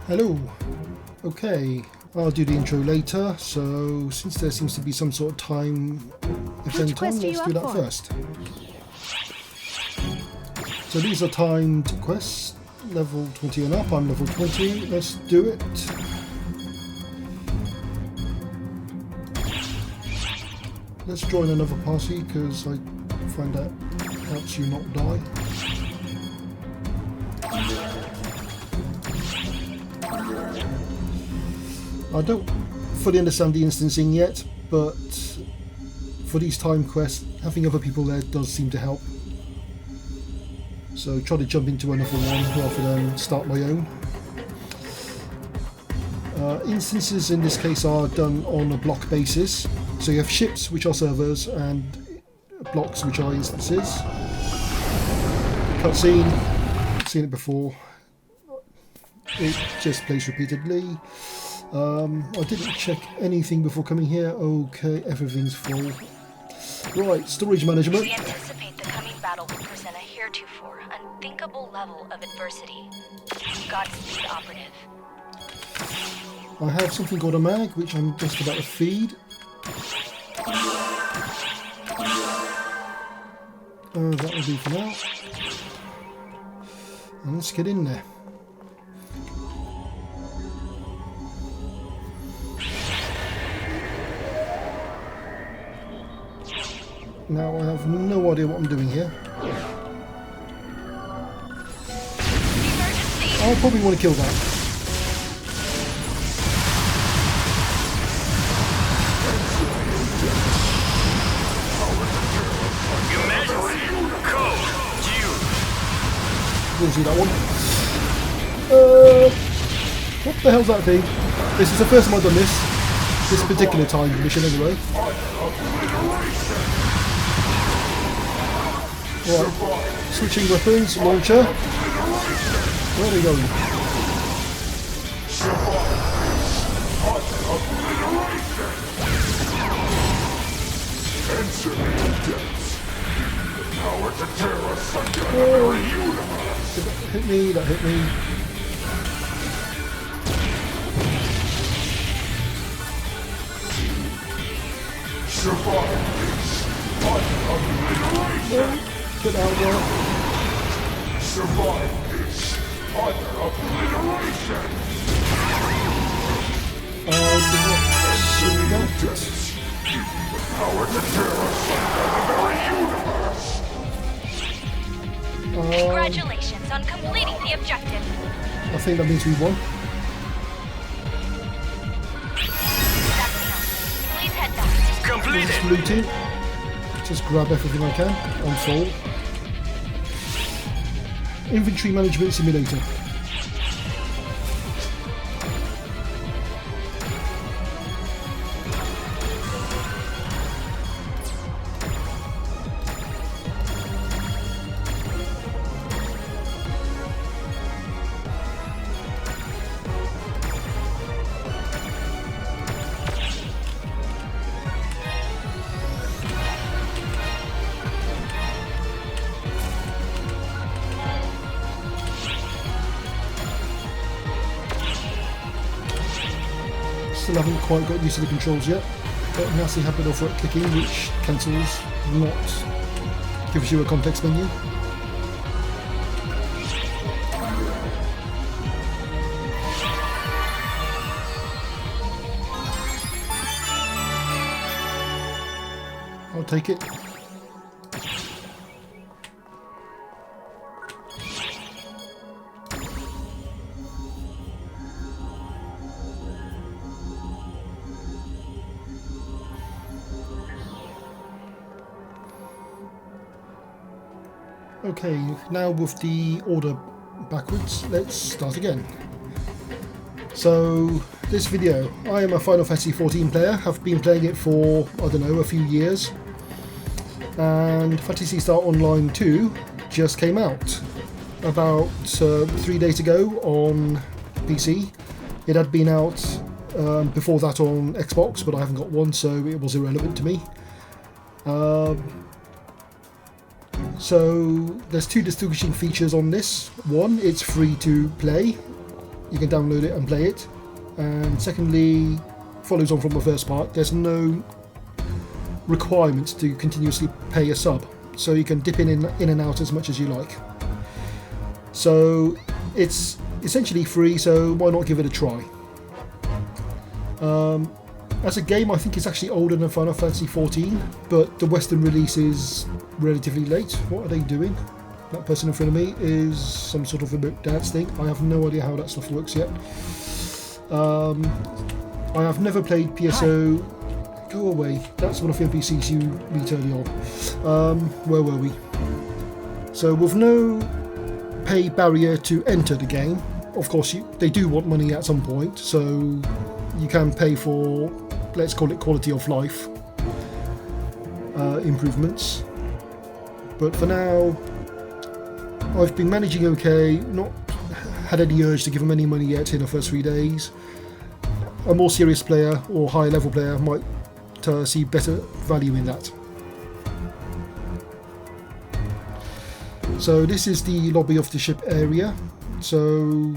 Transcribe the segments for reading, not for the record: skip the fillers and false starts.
Hello. Okay, I'll do the intro later. So since there seems to be some sort of time event on, let's do that first. So these are timed quests, level 20 and up. I'm level 20. Let's do it. Let's join another party because I find that helps you not die. I don't fully understand the instancing yet, but for these time quests, having other people there does seem to help. So try to jump into another one rather than start my own. Instances in this case are done on a block basis. So you have ships, which are servers, and blocks, which are instances. Cutscene, seen it before. It just plays repeatedly. I didn't check anything before coming here. Okay, everything's full. Right, storage management. We anticipate the coming battle will present a heretofore unthinkable level of adversity. Godspeed, Operative. I have something called a mag, which I'm just about to feed. That will be for now. And let's get in there. Now I have no idea what I'm doing here. I'll probably want to kill that. Didn't see that one. What the hell's that thing? This is the first time I've done this particular time mission anyway. Right, switching weapons, launcher. Where are they going? Oh, that hit me, that hit me. Get out there. Survive this utter obliteration. Give me the power to tear asunder the very universe. Congratulations on completing the objective. I think that means we won. That's enough. Please head back. Completed. Just looting. Just grab everything I can. I'm full. Inventory management simulator. Still haven't quite got used to the controls yet. Got a nasty habit of right clicking, which cancels, not gives you a context menu. I'll take it. Okay, now with the order backwards, let's start again. So, this video, I am a Final Fantasy XIV player, have been playing it for, I don't know, a few years. And Phantasy Star Online 2 just came out about 3 days ago on PC. It had been out before that on Xbox, but I haven't got one, so it was irrelevant to me. So there's two distinguishing features on this. One, it's free to play, you can download it and play it. And secondly, follows on from the first part, there's no requirement to continuously pay a sub, so you can dip in and out as much as you like. So it's essentially free, so why not give it a try? As a game, I think it's actually older than Final Fantasy XIV, but the Western release is relatively late. What are they doing? That person in front of me is some sort of remote dance thing. I have no idea how that stuff works yet. I have never played PSO. Go away. That's one of the NPCs you meet early on. Where were we? So with no pay barrier to enter the game, of course they do want money at some point, so you can pay for, let's call it quality of life improvements. But for now, I've been managing okay, not had any urge to give them any money yet in the first 3 days. A more serious player or higher level player might see better value in that. So this is the lobby of the ship area. So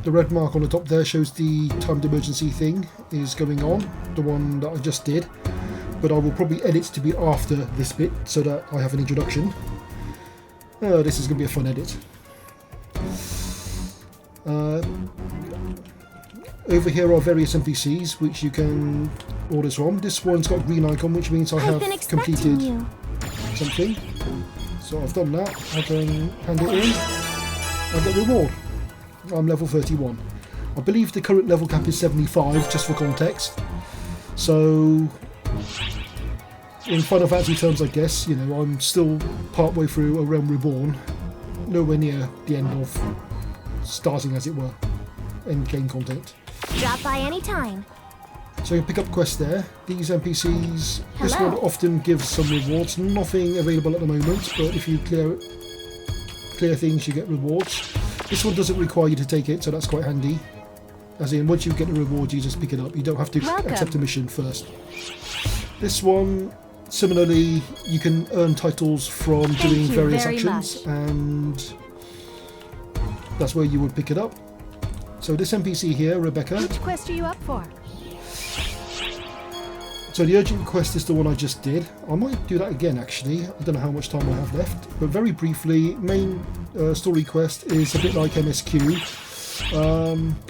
the red mark on the top there shows the timed emergency thing is going on, the one that I just did, but I will probably edit to be after this bit so that I have an introduction. This is going to be a fun edit. Over here are various NPCs which you can order from. This one's got a green icon, which means I have completed something. So I've done that. I can hand it in. I get reward. I'm level 31. I believe the current level cap is 75, just for context. So in Final Fantasy terms, I guess, you know, I'm still part way through A Realm Reborn. Nowhere near the end of starting, as it were, end game content. Drop by any time. So you can pick up quests there. These NPCs, this one often gives some rewards. Nothing available at the moment, but if you clear things, you get rewards. This one doesn't require you to take it, so that's quite handy. As in, once you get the reward, you just pick it up. You don't have to accept a mission first. This one, similarly, you can earn titles from doing various actions, and that's where you would pick it up. So this NPC here, Rebecca. Which quest are you up for? So the urgent quest is the one I just did. I might do that again, actually. I don't know how much time I have left. But very briefly, main story quest is a bit like MSQ.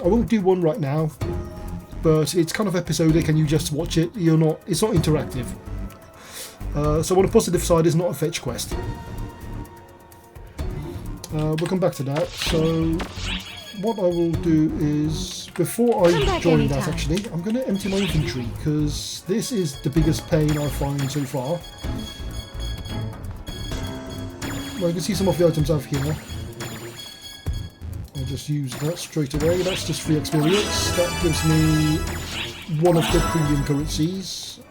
I won't do one right now, but it's kind of episodic and you just watch it. It's not interactive. So on the positive side, it's not a fetch quest. We'll come back to that. So what I will do is, before I join that actually, I'm going to empty my inventory, because this is the biggest pain I find so far. Well, you can see some of the items I have here. I'll just use that straight away. That's just free experience. That gives me one of the premium currencies.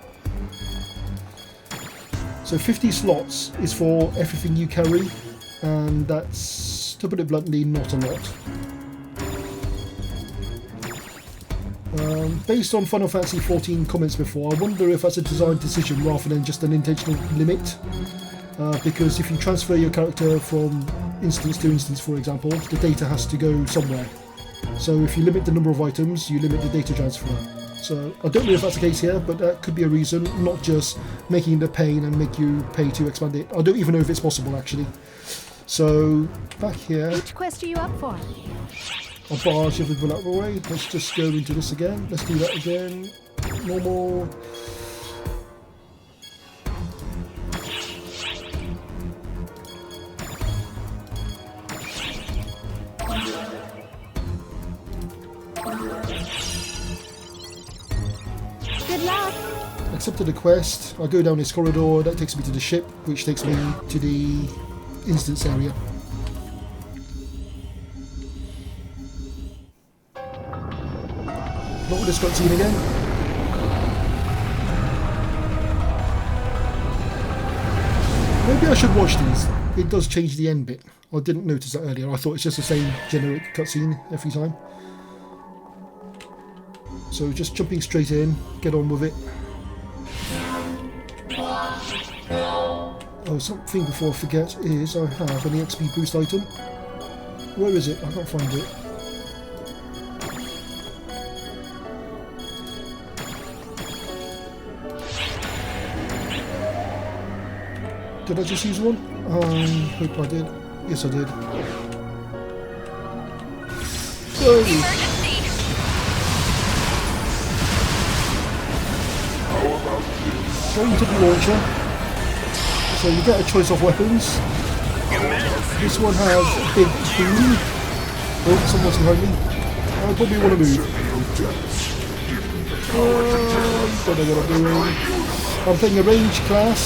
So 50 slots is for everything you carry, and that's, to put it bluntly, not a lot. Based on Final Fantasy XIV comments before, I wonder if that's a design decision rather than just an intentional limit. Because if you transfer your character from instance to instance, for example, the data has to go somewhere. So if you limit the number of items, you limit the data transfer. So I don't know if that's the case here, but that could be a reason, not just making it a pain and make you pay to expand it. I don't even know if it's possible, actually. So back here. Which quest are you up for? I'll barge everyone out of the way. Let's just go into this again. Let's do that again. Normal. Good luck. Accepted the quest. I go down this corridor. That takes me to the ship, which takes me to the instance area. Not with this cutscene again. Maybe I should watch these. It does change the end bit. I didn't notice that earlier. I thought it's just the same generic cutscene every time. So just jumping straight in, get on with it. Oh, something before I forget is I have an EXP boost item. Where is it? I can't find it. Did I just use one? I hope I did. Yes, I did. Emergency! Going to the launcher. So you get a choice of weapons. This one has a big boom. Oh, someone's behind me. I probably want to move. Don't know what I'm doing. I'm playing a range class.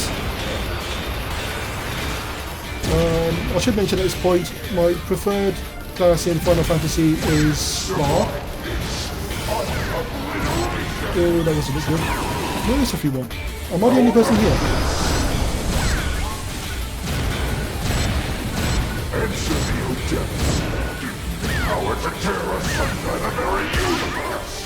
I should mention at this point, my preferred class in Final Fantasy is Star. Oh, that was a bit good. Where is everyone? Am I the only person here? Power to tear asunder the very universe.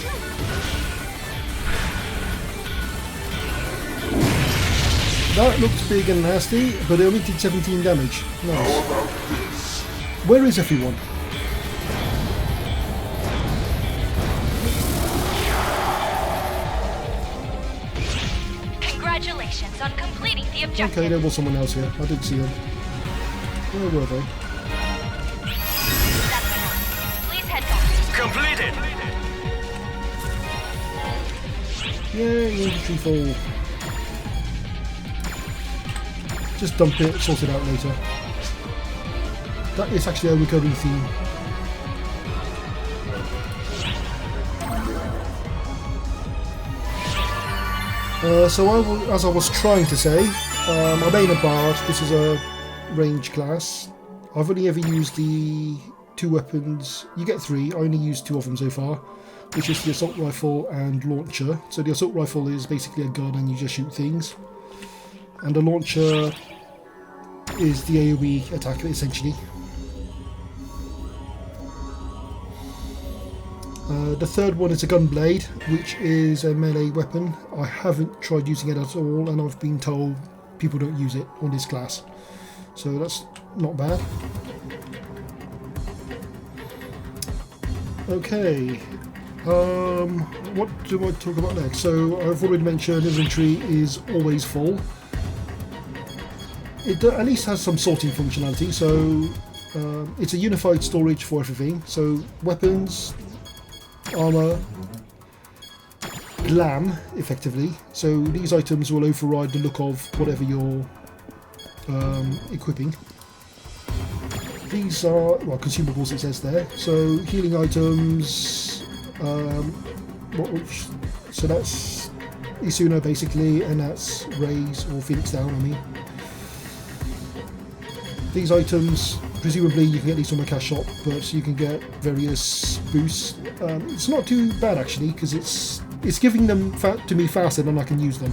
That looked big and nasty, but it only did 17 damage. Nice. Where is everyone? Congratulations on completing the objective. Okay, there was someone else here. I did see them. Where were they? That's enough. Please head back. Completed! Yay, infantry fall. Just dump it, sort it out later. That is actually a recurring theme. As I was trying to say, I'm main a bard. This is a range class. I've only ever used the 2 weapons. You get 3. I only used 2 of them so far, which is the assault rifle and launcher. So the assault rifle is basically a gun and you just shoot things, and the launcher is the AoE attack essentially. The third one is a gunblade, which is a melee weapon. I haven't tried using it at all, and I've been told people don't use it on this class, so that's not bad. Okay, what do I talk about next? So I've already mentioned inventory is always full. It at least has some sorting functionality, so it's a unified storage for everything. So weapons, armor, glam, effectively. So these items will override the look of whatever you're equipping. These are, well, consumables, it says there. So healing items, so that's Isuna basically, and that's Raise or Phoenix Down, I mean. These items, presumably you can get these from a cash shop, but you can get various boosts. It's not too bad actually, because it's giving them to me faster than I can use them.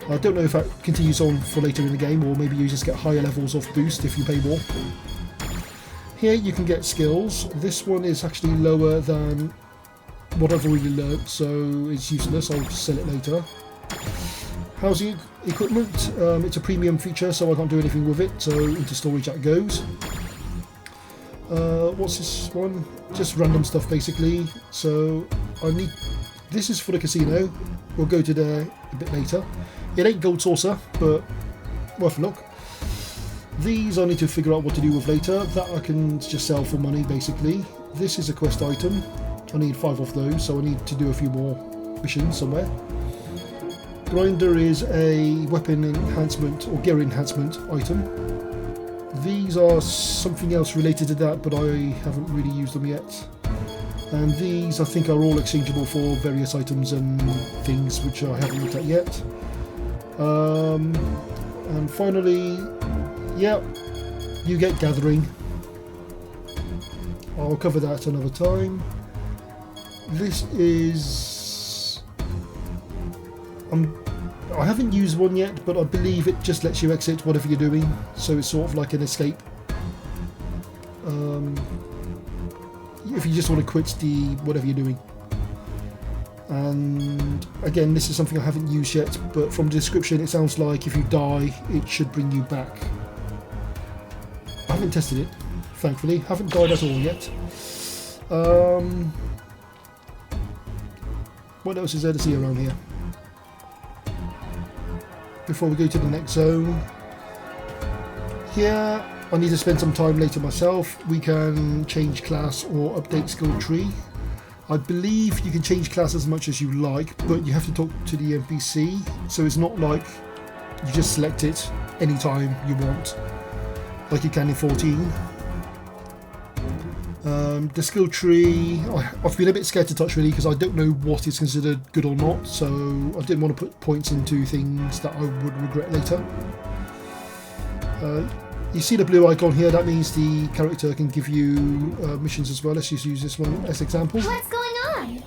I don't know if that continues on for later in the game, or maybe you just get higher levels of boost if you pay more. Here you can get skills. This one is actually lower than what I've already learnt, so it's useless. I'll sell it later. Housing equipment, it's a premium feature, so I can't do anything with it, so into storage that goes. What's this one? Just random stuff basically. So I need, this is for the casino. We'll go to there a bit later. It ain't gold saucer, but worth a look. These I need to figure out what to do with later. That I can just sell for money basically. This is a quest item. I need 5 of those, so I need to do a few more missions somewhere. Grinder is a weapon enhancement or gear enhancement item. These are something else related to that, but I haven't really used them yet. And these I think are all exchangeable for various items and things which I haven't looked at yet. And finally, yeah, you get gathering. I'll cover that another time. This is... I haven't used one yet, but I believe it just lets you exit whatever you're doing, so it's sort of like an escape. If you just want to quit the whatever you're doing. And again, this is something I haven't used yet, but from the description it sounds like if you die, it should bring you back. I haven't tested it. thankfully. Haven't died at all yet. What else is there to see around here? Before we go to the next zone. Here, I need to spend some time later myself. We can change class or update skill tree. I believe you can change class as much as you like, but you have to talk to the NPC, so it's not like you just select it anytime you want, like you can in 14. The skill tree, I've been a bit scared to touch really because I don't know what is considered good or not, so I didn't want to put points into things that I would regret later. You see the blue icon here, that means the character can give you missions as well. Let's just use this one as example. What's going on?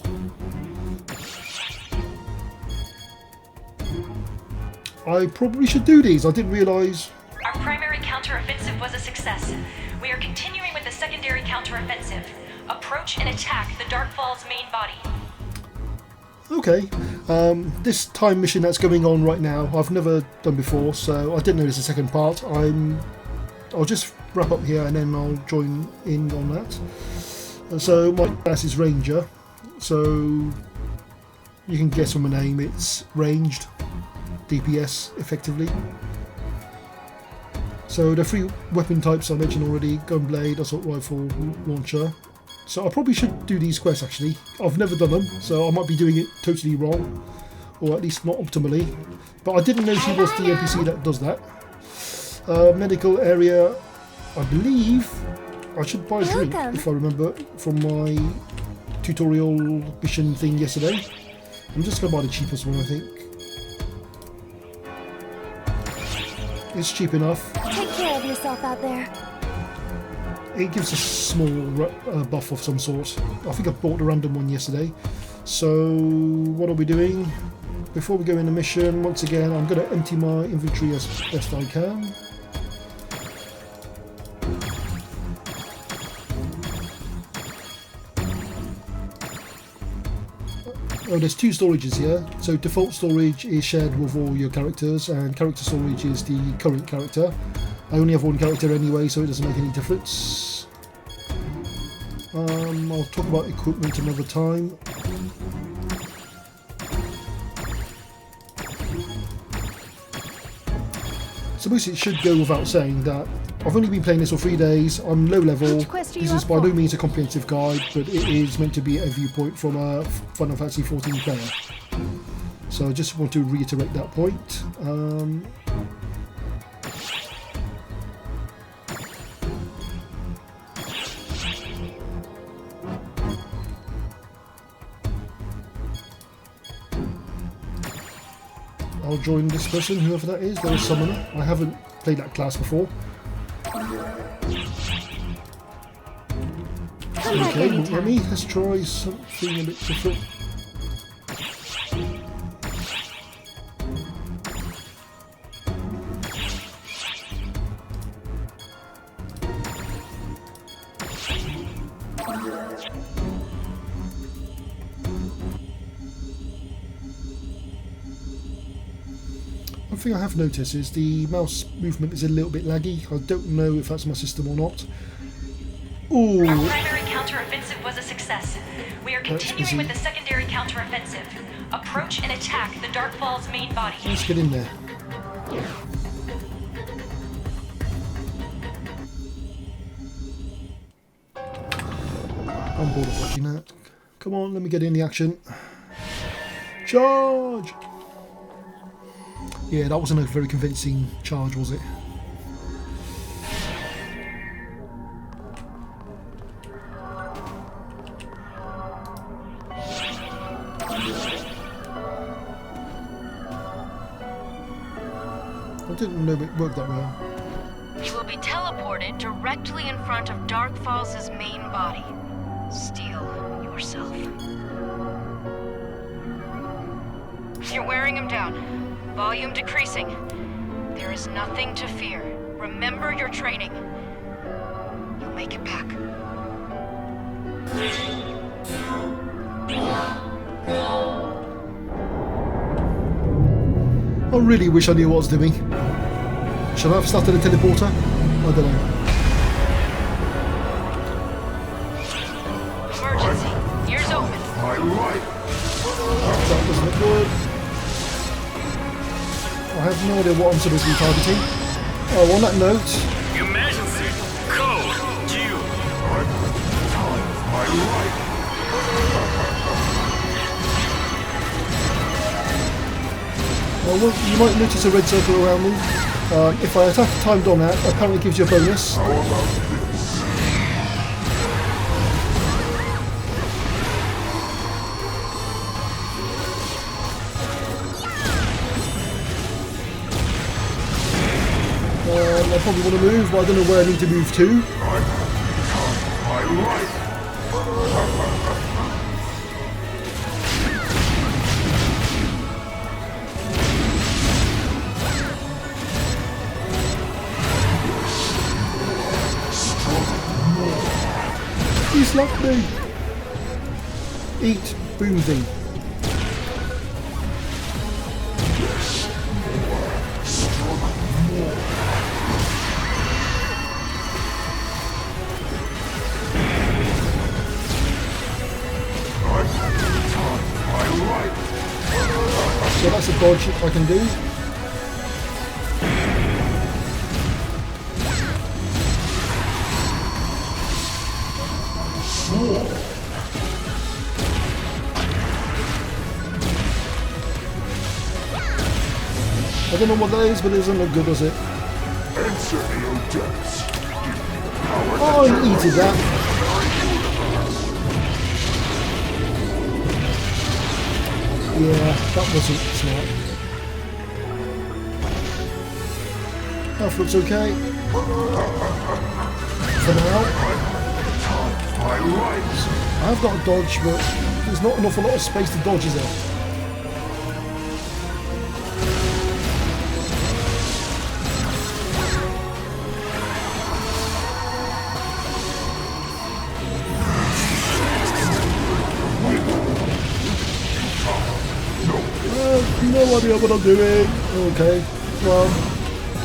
I probably should do these, I didn't realise. Our primary counter-offensive was a success. We are continuing with the secondary counter-offensive. Approach and attack the Darkfall's main body. Okay, this time mission that's going on right now, I've never done before, so I didn't know there's a second part. I'll just wrap up here and then I'll join in on that. So my class is Ranger, so you can guess from the name, it's ranged, DPS effectively. So the 3 weapon types I mentioned already, gunblade, assault rifle, launcher. So I probably should do these quests actually. I've never done them, so I might be doing it totally wrong, or at least not optimally. But I didn't know she was the NPC that does that. Medical area, I believe I should buy a drink if I remember from my tutorial mission thing yesterday. I'm just going to buy the cheapest one, I think. It's cheap enough. Take care of yourself out there. It gives a small buff of some sort. I think I bought the random one yesterday. So what are we doing? Before we go in the mission, once again, I'm going to empty my inventory as best I can. Oh, there's 2 storages here. So default storage is shared with all your characters, and character storage is the current character. I only have 1 character anyway, so it doesn't make any difference. I'll talk about equipment another time. So basically it should go without saying that I've only been playing this for 3 days, I'm low level, this is by no means a comprehensive guide, but it is meant to be a viewpoint from a Final Fantasy XIV player. So I just want to reiterate that point. I'll join this person, whoever that is, they're a summoner. I haven't played that class before. Okay, let me, let's try something a bit different. One thing I have noticed is the mouse movement is a little bit laggy. I don't know if that's my system or not. Ooh. Our primary counter-offensive was a success. We are continuing with the secondary counter-offensive. Approach and attack the Darkfall's main body. Let's get in there. I'm bored of watching that. Come on, let me get in the action. Charge! Yeah, that wasn't a very convincing charge, was it? I didn't know it worked that well. You will be teleported directly in front of Darkfall's main body. Steel yourself. You're wearing him down. Volume decreasing. There is nothing to fear. Remember your training. You'll make it back. I really wish I knew what I was doing. Should I have started a teleporter? I don't know. Good. I have no idea what I'm supposed to be targeting. Oh, on that note... Emergency! Code due! Well, you might notice a red circle around me. If I attack timed on that, apparently gives you a bonus. I probably want to move, but I don't know where I need to move to. He slapped me! Eat Boomsy. So that's a dodge I can do. I don't know what that is, but it doesn't look good, does it? Oh, he eated that. Yeah, that wasn't smart. Health looks okay. For now. I have got a dodge, but there's not an awful lot of space to dodge, is there? No idea what I'm doing. Okay, well,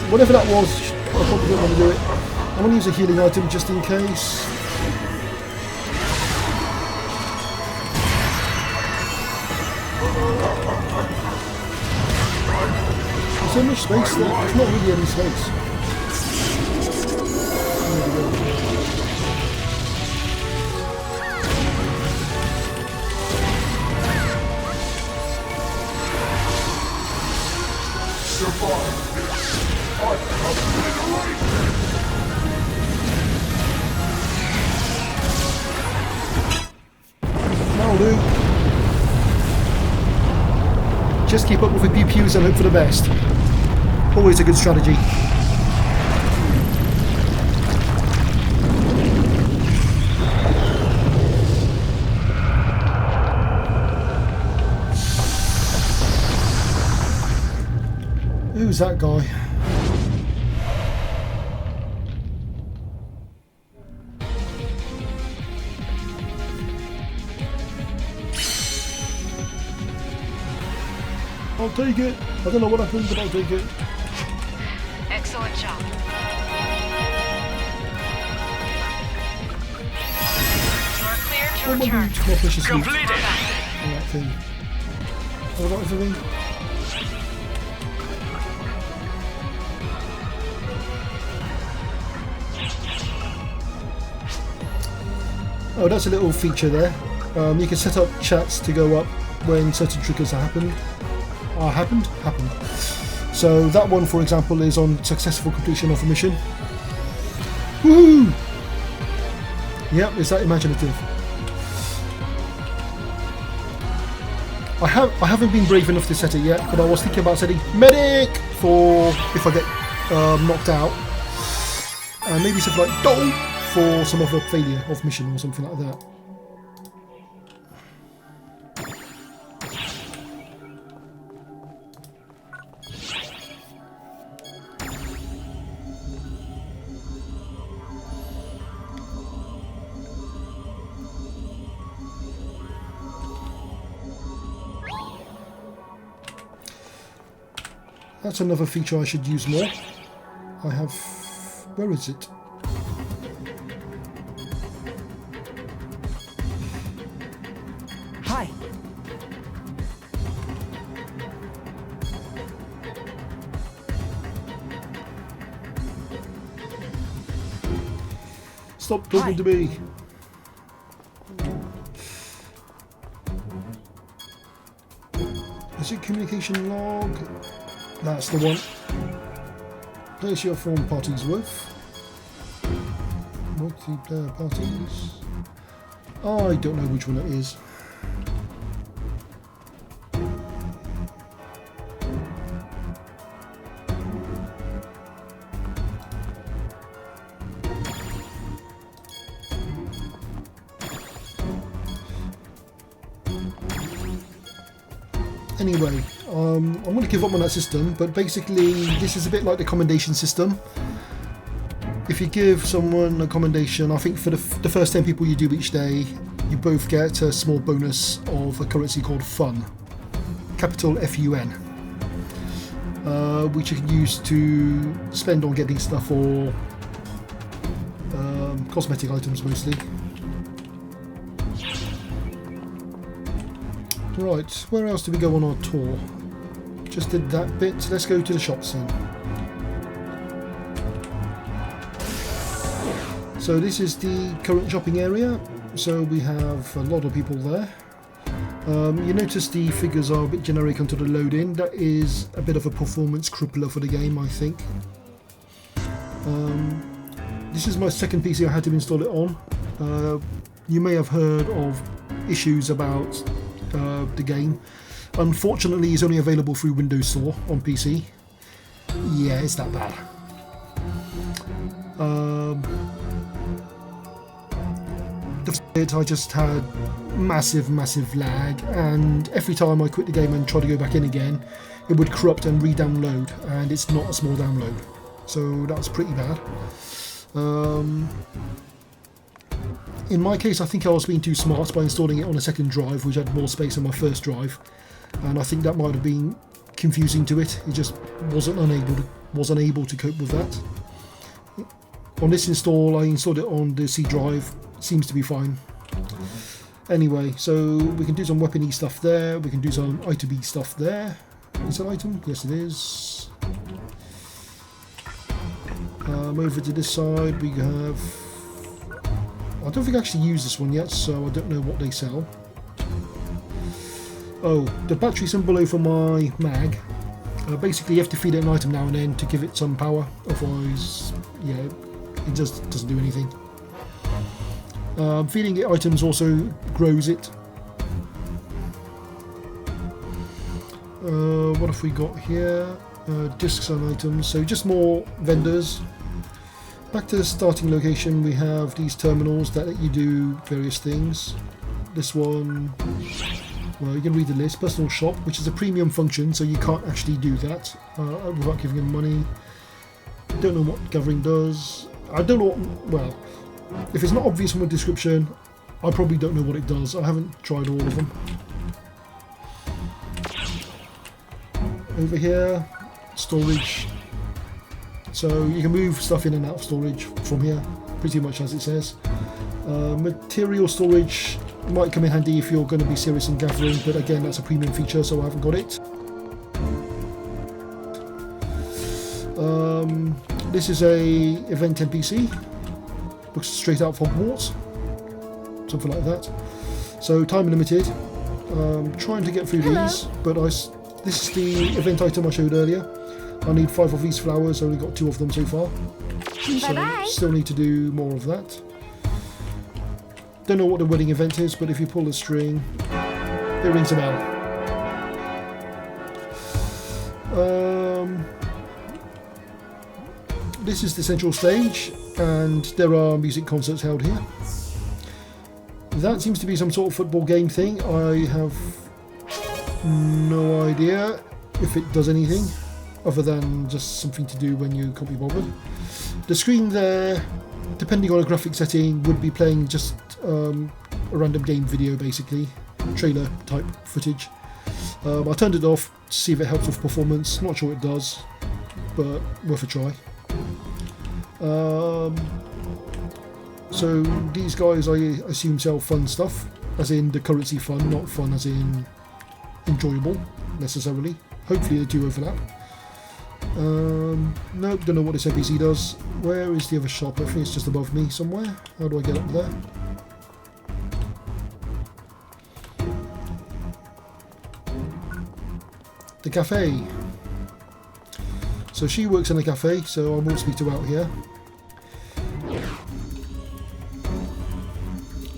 whatever that was, I probably don't want to do it. I'm going to use a healing item just in case. There's so much space there. There's not really any space. That'll do. Just keep up with the pew pews and hope for the best. Always a good strategy. Who's that guy? I'll take it. I don't know what happened, but I'll take it. Excellent job. You're clear to return. More precious loot. Completed! That thing. Have I got everything? Oh, that's a little feature there. You can set up chats to go up when certain triggers happen. Happened. So that one, for example, is on successful completion of a mission. Woohoo! Yep, is that imaginative? I haven't been brave enough to set it yet, but I was thinking about setting medic for if I get knocked out, and maybe something like dole for some other failure of mission or something like that. That's another feature I should use more. I have... where is it? Hi. Stop talking to me. Is it communication log? That's the one. Place your form parties with. Multiplayer parties. I don't know which one it is. Anyway, I'm going to give up on that system, but basically this is a bit like the commendation system. If you give someone a commendation, I think for the first 10 people you do each day, you both get a small bonus of a currency called FUN, capital F-U-N, which you can use to spend on getting stuff or cosmetic items mostly. Right, where else do we go on our tour? Just did that bit. Let's go to the shops then. So this is the current shopping area. So we have a lot of people there. You notice the figures are a bit generic until the load-in. That is a bit of a performance crippler for the game, I think. This is my second PC I had to install it on. You may have heard of issues about the game. Unfortunately, it's only available through Windows Store on PC. Yeah, it's that bad. I just had massive lag, and every time I quit the game and try to go back in again, it would corrupt and re-download, and it's not a small download, so that's pretty bad. In my case, I think I was being too smart by installing it on a second drive, which had more space than my first drive, and I think that might have been confusing to it. It just wasn't able to cope with that. On this install, I installed it on the C drive. Seems to be fine. Anyway, so we can do some weapon-y stuff there. We can do some item-y stuff there. Is it an item? Yes, it is. Over to this side, we have. I don't think I actually used this one yet, so I don't know what they sell. Oh, the battery symbol over my mag. Basically, you have to feed it an item now and then to give it some power. Otherwise, yeah, it just doesn't do anything. Feeding it items also grows it. What have we got here? Discs and items, so just more vendors. Back to the starting location, we have these terminals that let you do various things. This one, well, you can read the list. Personal shop, which is a premium function, so you can't actually do that without giving them money. Don't know what gathering does. I don't know what, well, if it's not obvious from the description, I probably don't know what it does. I haven't tried all of them. Over here, storage. So you can move stuff in and out of storage from here, pretty much as it says. Material storage might come in handy if you're going to be serious in gathering, but again, that's a premium feature, so I haven't got it. This is a event NPC. Looks straight out from Hogwarts, something like that. So time limited. Trying to get through these, but this is the event item I showed earlier. I need 5 of these flowers. I only got 2 of them so far. So still need to do more of that. Don't know what the wedding event is, but if you pull the string, it rings a bell. This is the central stage, and there are music concerts held here. That seems to be some sort of football game thing. I have no idea if it does anything other than just something to do when you can't be bothered. The screen there, depending on a graphic setting, would be playing just a random game video, basically, trailer type footage. I turned it off to see if it helps with performance. Not sure it does, but worth a try. So these guys, I assume, sell fun stuff, as in the currency fun, not fun as in enjoyable necessarily. Hopefully they do overlap. Nope, don't know what this NPC does. Where is the other shop? I think it's just above me somewhere. How do I get up there? The cafe. So she works in a cafe, so I won't speak to her out here.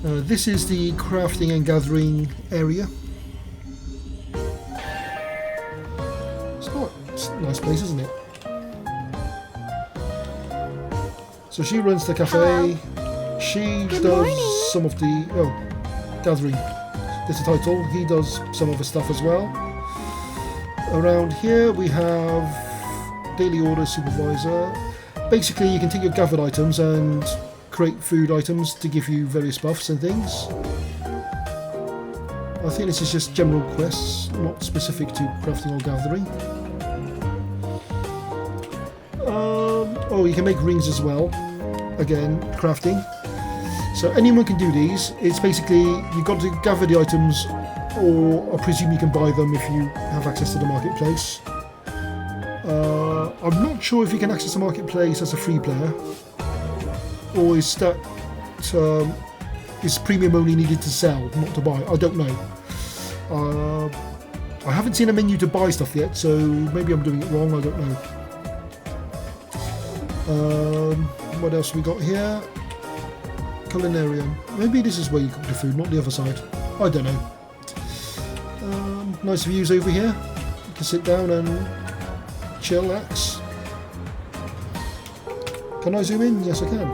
This is the crafting and gathering area. It's a nice place, isn't it? So she runs the cafe. She does some of the gathering. There's a title. He does some other stuff as well. Around here we have daily order supervisor. Basically, you can take your gathered items and create food items to give you various buffs and things. I think this is just general quests, not specific to crafting or gathering. Oh, you can make rings as well. Again, crafting. So anyone can do these. It's basically, you've got to gather the items, or I presume you can buy them if you have access to the marketplace. I'm not sure if you can access the marketplace as a free player, or is that is premium only needed to sell, not to buy? I don't know. I haven't seen a menu to buy stuff yet, so maybe I'm doing it wrong. I don't know. What else we got here? Culinarian. Maybe this is where you cook the food, not the other side. I don't know. Nice views over here. You can sit down and chillax. Can I zoom in? Yes, I can.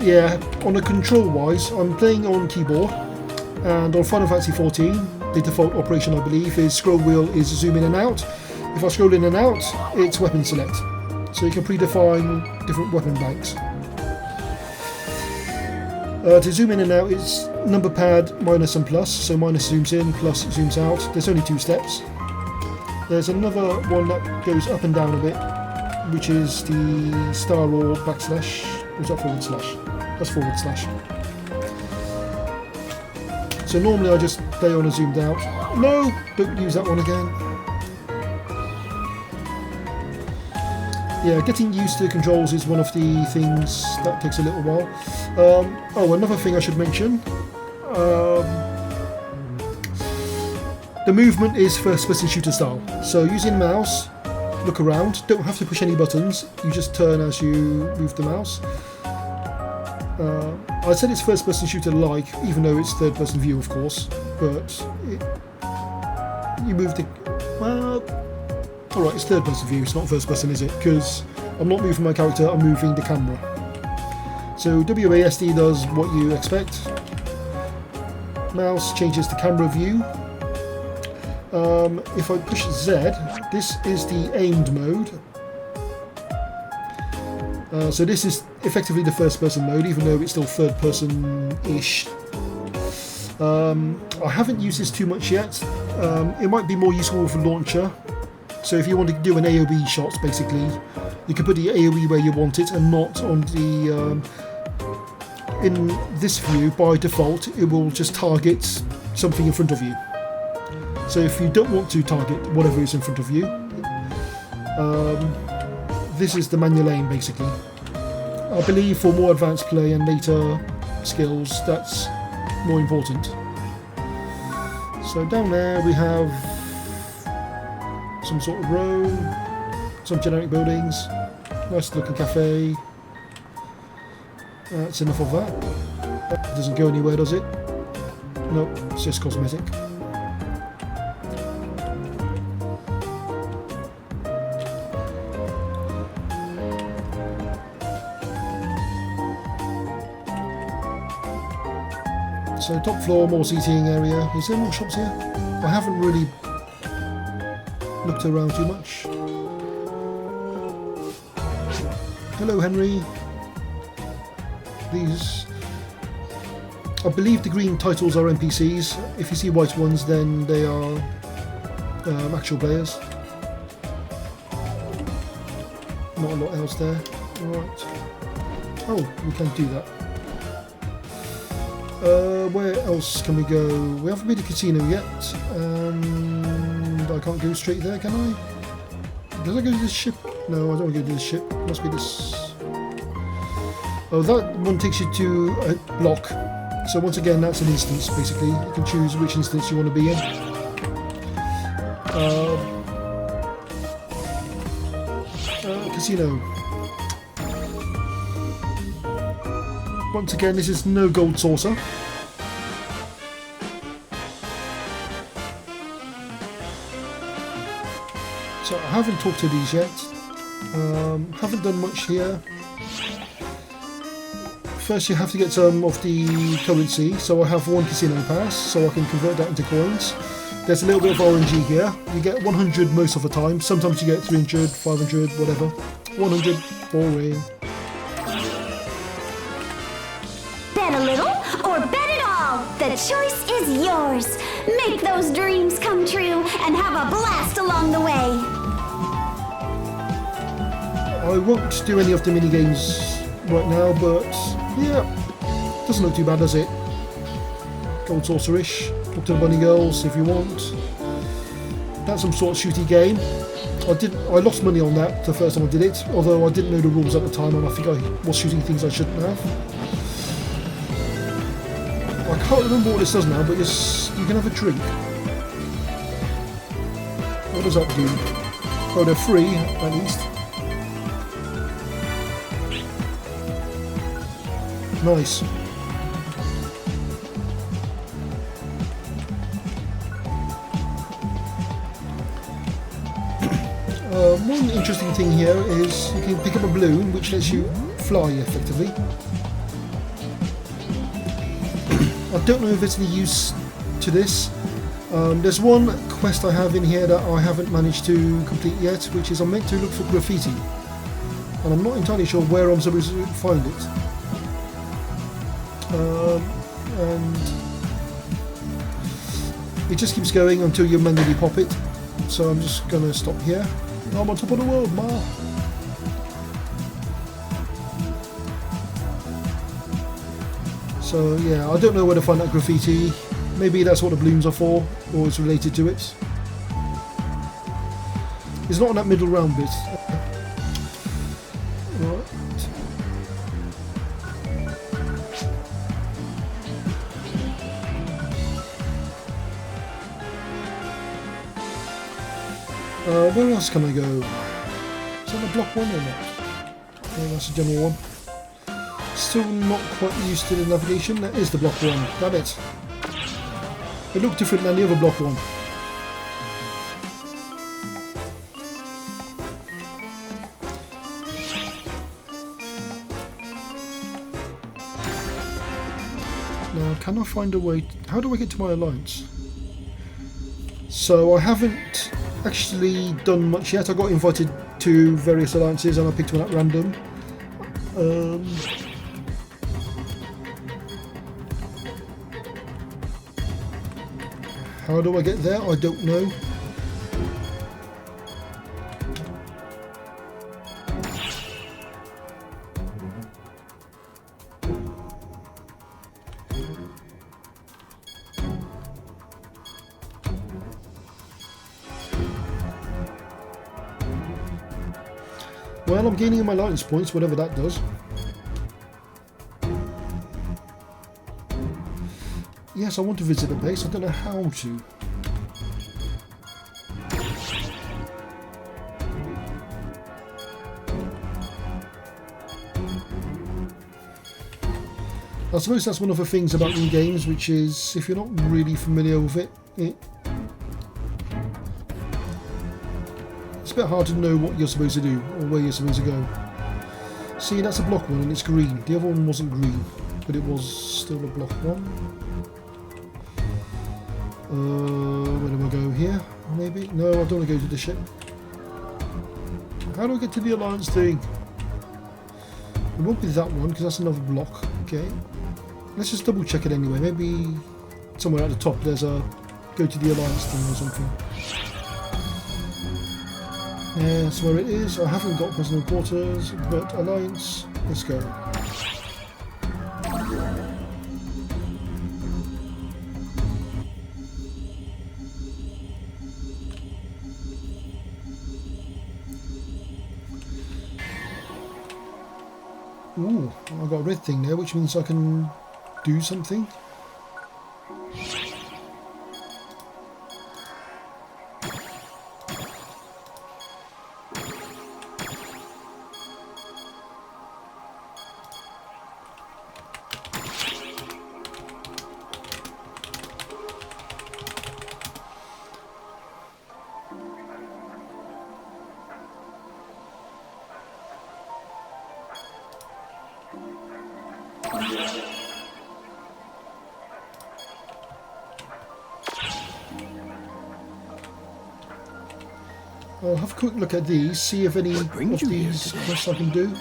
Yeah, on the control wise, I'm playing on keyboard, and on Final Fantasy XIV, the default operation I believe is scroll wheel is zoom in and out. If I scroll in and out, it's weapon select. So you can predefine different weapon banks. To zoom in and out, it's number pad minus and plus. So minus zooms in, plus zooms out. There's only 2 steps. There's another one that goes up and down a bit, which is the star or backslash. Or is that forward slash? That's forward slash. So normally I just play on a zoomed out. No, don't use that one again. Yeah, getting used to the controls is one of the things that takes a little while. Oh, another thing I should mention. The movement is first-person shooter style. So using mouse, look around. Don't have to push any buttons. You just turn as you move the mouse. I said it's first-person shooter-like, even though it's third-person view, of course. But you move the... Well, alright, it's third-person view. It's not first-person, is it? Because I'm not moving my character. I'm moving the camera. So WASD does what you expect. Mouse changes the camera view. If I push Z, this is the aimed mode. So this is effectively the first-person mode, even though it's still third-person-ish. I haven't used this too much yet. It might be more useful with a launcher. So if you want to do an AoE shot, basically, you can put the AoE where you want it and not on the... in this view, by default, it will just target something in front of you. So if you don't want to target whatever is in front of you, this is the manual aim, basically. I believe for more advanced play and later skills, that's more important. So down there we have some sort of road, some generic buildings, nice looking cafe. That's enough of that. It doesn't go anywhere, does it? Nope, it's just cosmetic. So top floor, more seating area. Is there more shops here? I haven't really looked around too much. Hello, Henry. These, I believe the green titles are NPCs. If you see white ones, then they are actual players. Not a lot else there. Alright. Oh, we can do that. Where else can we go? We haven't been to casino yet, and I can't go straight there, can I? Does I go to this ship? No, I don't want to go to this ship. It must be this. Oh, that one takes you to a block. So once again, that's an instance, basically. You can choose which instance you want to be in. Casino. Once again, this is no gold saucer. So I haven't talked to these yet. Haven't done much here. First you have to get some of the currency, so I have one casino pass, so I can convert that into coins. There's a little bit of RNG here. You get 100 most of the time, sometimes you get 300, 500, whatever. 100, boring. Bet a little or bet it all. The choice is yours. Make those dreams come true and have a blast along the way. I won't do any of the mini games right now, but yeah, doesn't look too bad, does it? Gold saucer-ish. Talk to the bunny girls if you want. That's some sort of shooty game. I lost money on that the first time I did it, although I didn't know the rules at the time, and I think I was shooting things I shouldn't have. I can't remember what this does now, but you can have a drink. What does that do? Oh, they're free, at least. Nice. One interesting thing here is you can pick up a balloon which lets you fly effectively. I don't know if there's any use to this. There's one quest I have in here that I haven't managed to complete yet, which is I'm meant to look for graffiti. And I'm not entirely sure where I'm supposed to find it. And it just keeps going until you manually pop it. So I'm just going to stop here. I'm on top of the world, ma. So yeah, I don't know where to find that graffiti. Maybe that's what the balloons are for, or it's related to it. It's not on that middle round bit. Right. Where else can I go? Is that the block one or not? No, that's the general one. Still not quite used to the navigation. That is the block one. Damn it. It looked different than the other block one. Now, can I find a way? How do I get to my alliance? So I haven't actually done much yet. I got invited to various alliances and I picked one at random. How do I get there? I don't know. Well, I'm gaining my alliance points, whatever that does. Yes, I want to visit the base. I don't know how to. I suppose that's one of the things about new games, which is if you're not really familiar with it, it's a bit hard to know what you're supposed to do or where you're supposed to go. See, that's a block one and it's green. The other one wasn't green, but it was still a block one. Where do I go? Here? Maybe? No, I don't want to go to the ship. How do I get to the alliance thing? It won't be that one because that's another block. Okay. Let's just double check it anyway. Maybe somewhere at the top there's a go to the alliance thing or something. Yeah, that's where it is. I haven't got personal quarters, but alliance. Let's go. Ooh, I've got a red thing there, which means I can do something. I'll have a quick look at these, see if any of these quests I can do.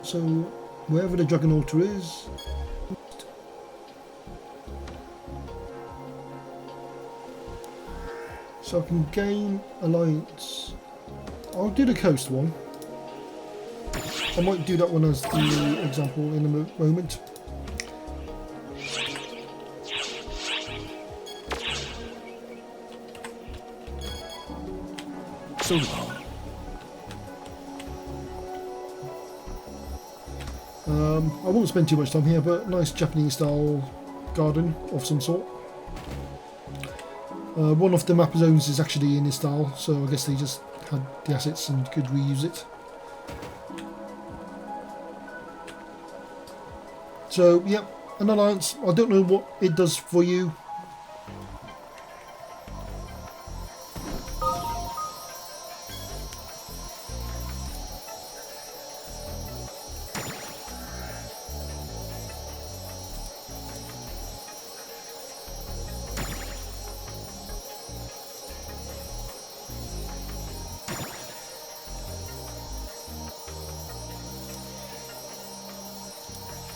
So, wherever the Dragon Altar is... So I can gain alliance. I'll do the coast one. I might do that one as the example in a moment. So long. I won't spend too much time here, but nice Japanese style garden of some sort. One of the map zones is actually in this style, so I guess they just had the assets and could reuse it. So, yep, an alliance. I don't know what it does for you.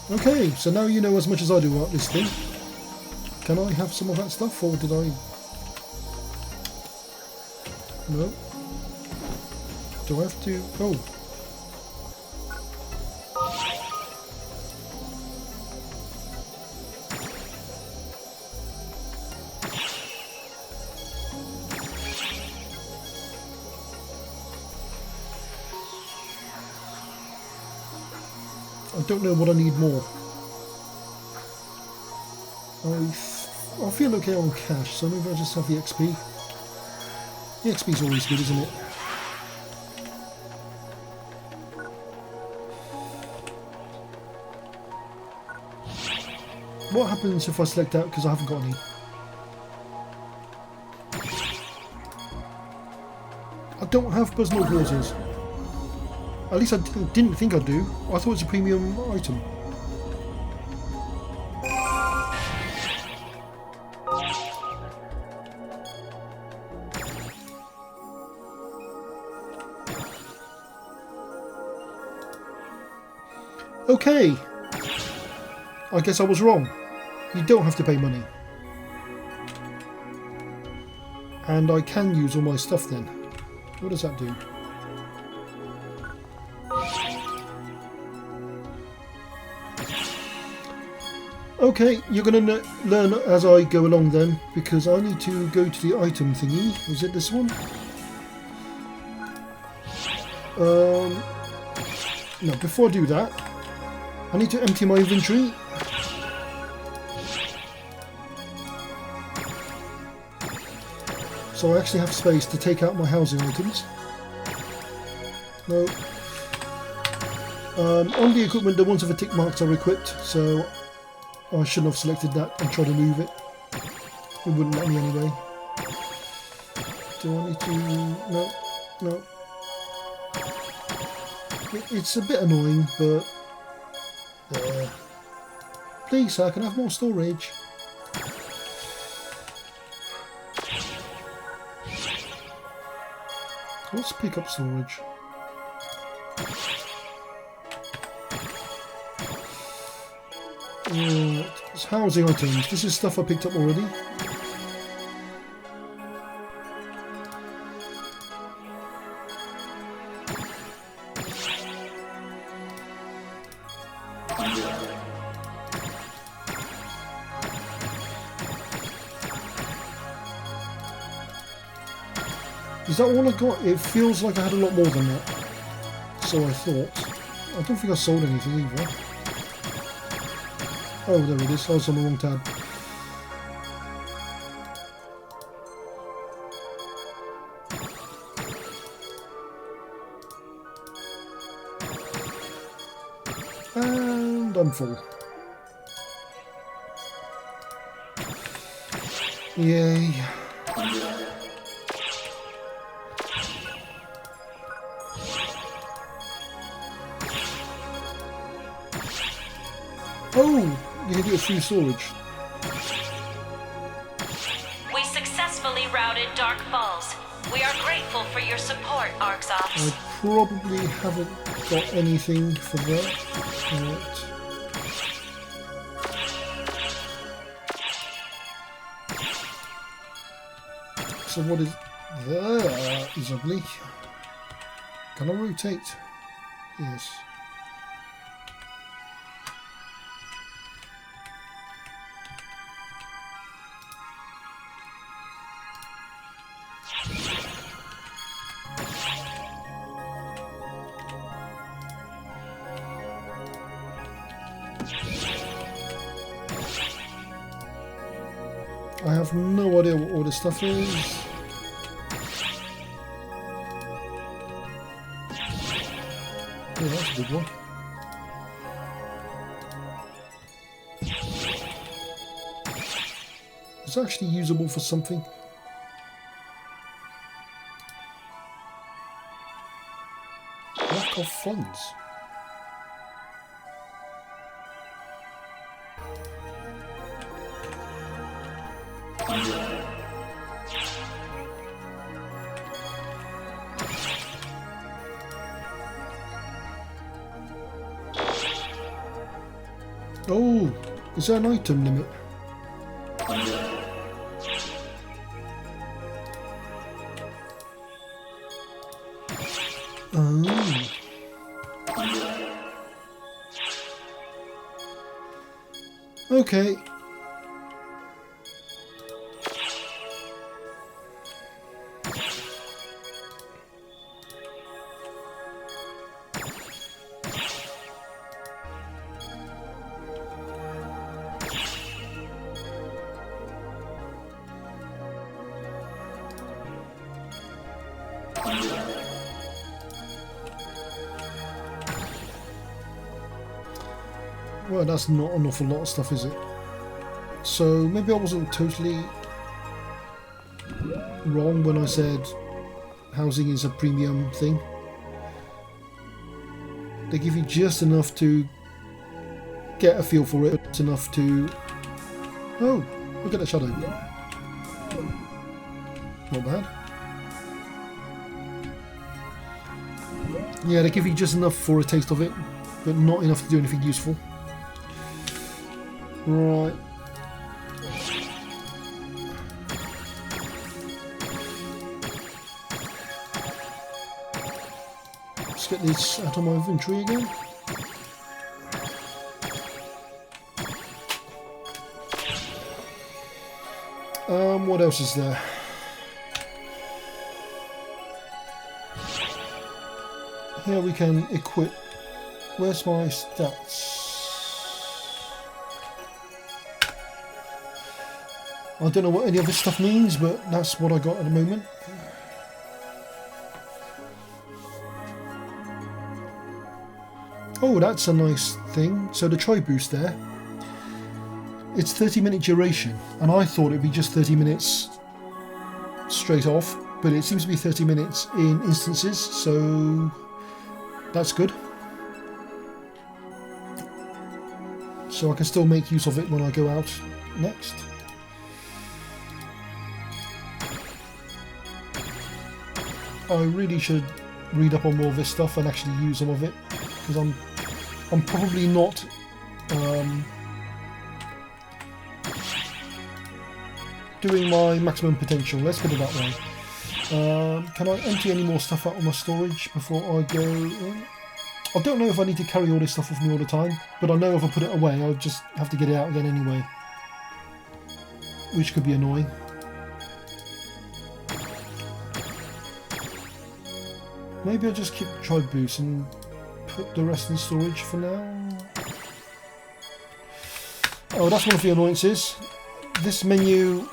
Okay, so now you know as much as I do about this thing. Can I have some of that stuff, or did I... No. Do I have to... Oh. I don't know what I need more. I feel okay on cash, so maybe I'll just have the XP. The XP's always good, isn't it? What happens if I select out because I haven't got any? I don't have personal quarters. At least I didn't think I do. I thought it's a premium item. Okay. I guess I was wrong. You don't have to pay money. And I can use all my stuff then. What does that do? Okay, you're going to learn as I go along then, because I need to go to the item thingy. Is it this one? No, before I do that, I need to empty my inventory. So I actually have space to take out my housing items. No. On the equipment, the ones with the tick marks are equipped, so I shouldn't have selected that and tried to move it. It wouldn't let me anyway. Do I need to... No. No. It's a bit annoying, but... Please, sir, can I have more storage? Let's pick up storage. It's housing items. This is stuff I picked up already. Is that all I got? It feels like I had a lot more than that. So I thought. I don't think I sold anything either. Oh, there it is. I was on the wrong tab. And I'm full. Yay. Oh, you can get free storage. We successfully routed Dark Falls. We are grateful for your support, ARC's Ops. I probably haven't got anything for that. Right. So what is that? Is ugly. Can I rotate? Yes. I have no idea what all this stuff is. Oh, that's a good one. It's actually usable for something. Lack of funds. Oh, is there an item limit? Oh. Okay. Well, that's not an awful lot of stuff, is it? So maybe I wasn't totally wrong when I said housing is a premium thing. They give you just enough to get a feel for it, it's enough to... Oh, look at that shadow. Not bad. Yeah, they give you just enough for a taste of it, but not enough to do anything useful. Right. Let's get this out of my inventory again. What else is there? Here we can equip. Where's my stats? I don't know what any of this stuff means, but that's what I got at the moment. Oh, that's a nice thing. So the try boost there, it's 30-minute duration, and I thought it'd be just 30 minutes straight off, but it seems to be 30 minutes in instances, so that's good. So I can still make use of it when I go out next. I really should read up on more of this stuff and actually use some of it, because I'm probably not doing my maximum potential, let's put it that way. Can I empty any more stuff out of my storage before I go in? I don't know if I need to carry all this stuff with me all the time, but I know if I put it away I'll just have to get it out again anyway, which could be annoying. Maybe I'll just keep Tribe Boost and put the rest in storage for now. Oh, that's one of the annoyances. This menu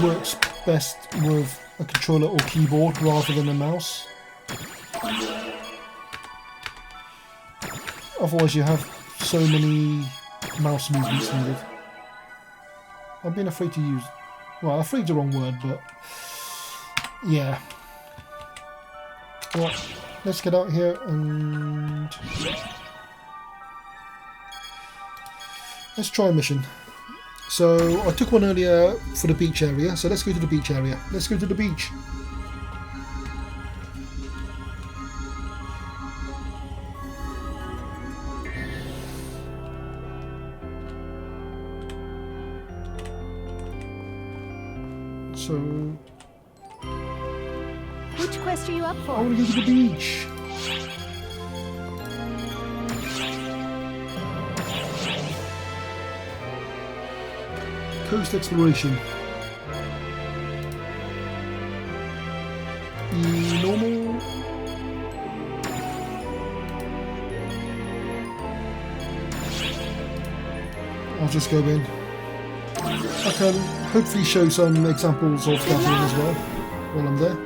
works best with a controller or keyboard rather than a mouse. Otherwise you have so many mouse movements needed. I've been afraid to use... Well, afraid's the wrong word, but... Yeah. Right, let's get out here and... Let's try a mission. So, I took one earlier for the beach area, so let's go to the beach area. Let's go to the beach. So... Which quest are you up for? I want to go to the beach. Coast exploration. Normal. I'll just go in. I can hopefully show some examples of that in as well while I'm there,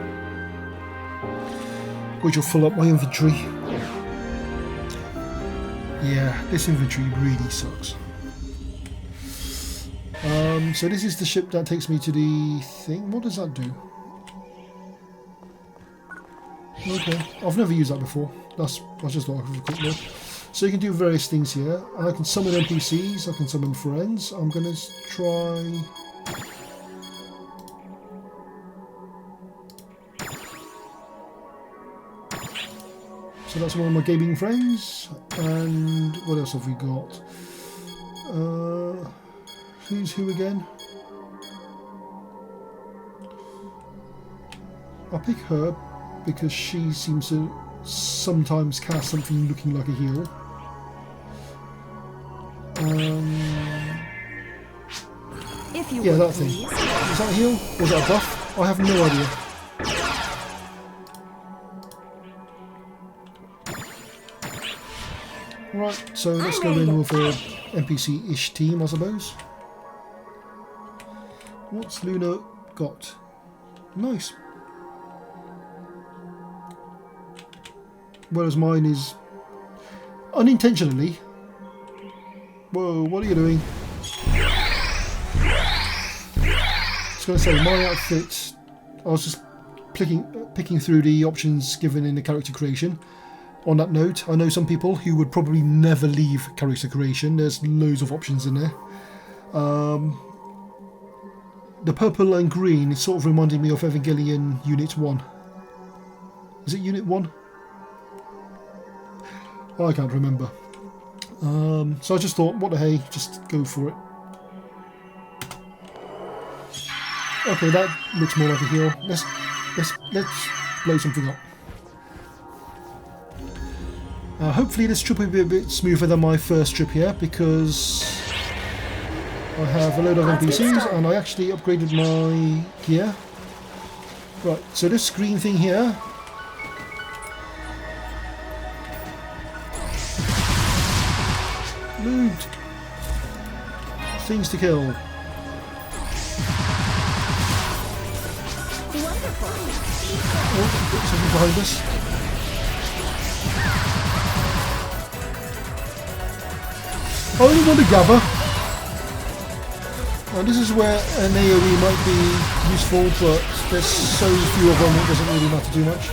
which will fill up my inventory. Yeah, this inventory really sucks. So this is the ship that takes me to the thing. What does that do? Okay, I've never used that before. I just thought I'd have a quick look. So you can do various things here. I can summon NPCs, I can summon friends. I'm going to try... So that's one of my gaming friends. And what else have we got? Who's who again? I'll pick her because she seems to sometimes cast something looking like a heal. If you Yeah, would, that thing. please. Is that a heal? Or is that a buff? I have no idea. Right, so let's go in with a NPC-ish team, I suppose. What's Luna got? Nice. Whereas mine is unintentionally. Whoa, what are you doing? I was going to say, my outfit, I was just picking through the options given in the character creation. On that note, I know some people who would probably never leave character creation. There's loads of options in there. The purple and green is sort of reminding me of Evangelion Unit 1. Is it Unit 1? I can't remember. So I just thought, what the hey, just go for it. Okay, that looks more like a heal. Let's blow something up. Hopefully this trip will be a bit smoother than my first trip here, because I have a load of NPCs and I actually upgraded my gear. Right, so this green thing here, moved. Things to kill. Oh, something behind us. I only want to gather. Now this is where an AoE might be useful, but there's so few of them it doesn't really matter too much.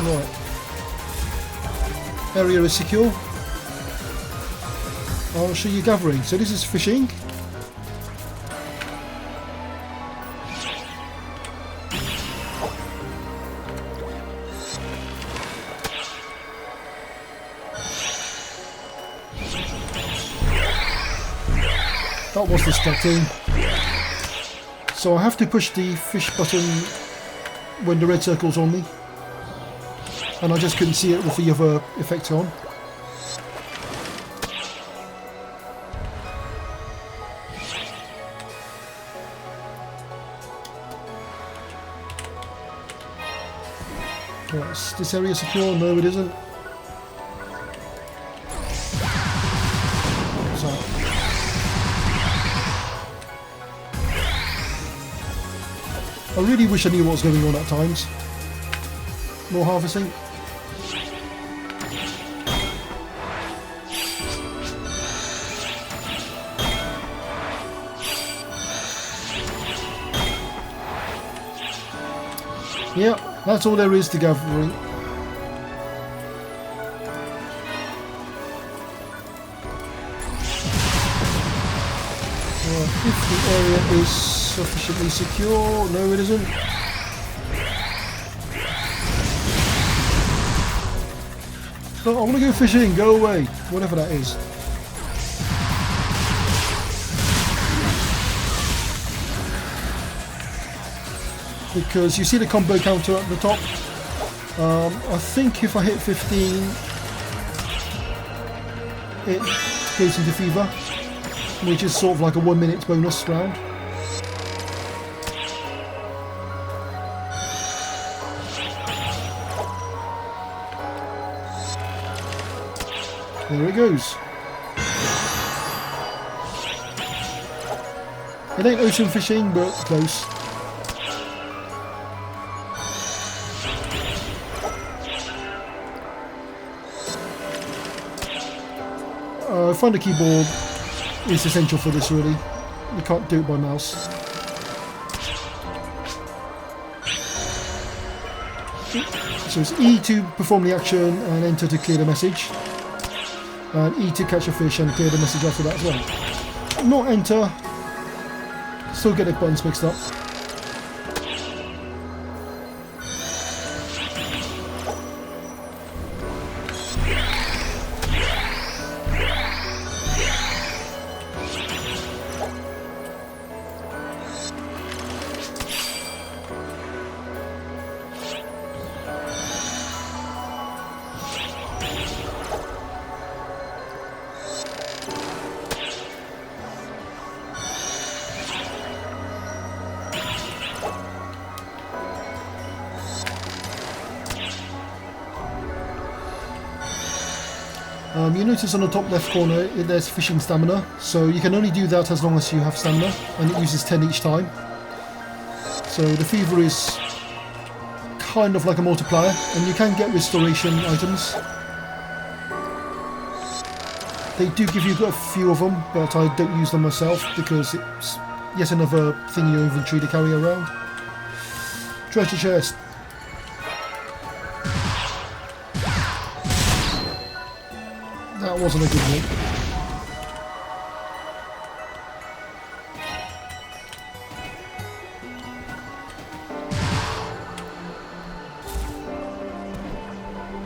Right. Area is secure. I'll show you gathering. So this is fishing. That was distracting. So I have to push the fish button when the red circle's on me. And I just couldn't see it with the other effects on. Right, is this area secure? No, it isn't. What's that? I really wish I knew what was going on at times. More harvesting. Yeah, that's all there is to gathering. If the area is sufficiently secure, no it isn't. No, I want to go fishing, go away, whatever that is. Because you see the combo counter at the top. I think if I hit 15, it goes into fever, which is sort of like a 1 minute bonus round. There it goes. It ain't ocean fishing, but close. Find a keyboard is essential for this really. You can't do it by mouse. So it's E to perform the action and enter to clear the message. And E to catch a fish and clear the message after that as well. Not enter. Still get the buttons mixed up. You notice on the top left corner there's fishing stamina, so you can only do that as long as you have stamina, and it uses 10 each time. So the fever is kind of like a multiplier, and you can get restoration items. They do give you a few of them, but I don't use them myself because it's yet another thing in your inventory to carry around. Treasure chest. That wasn't a good one.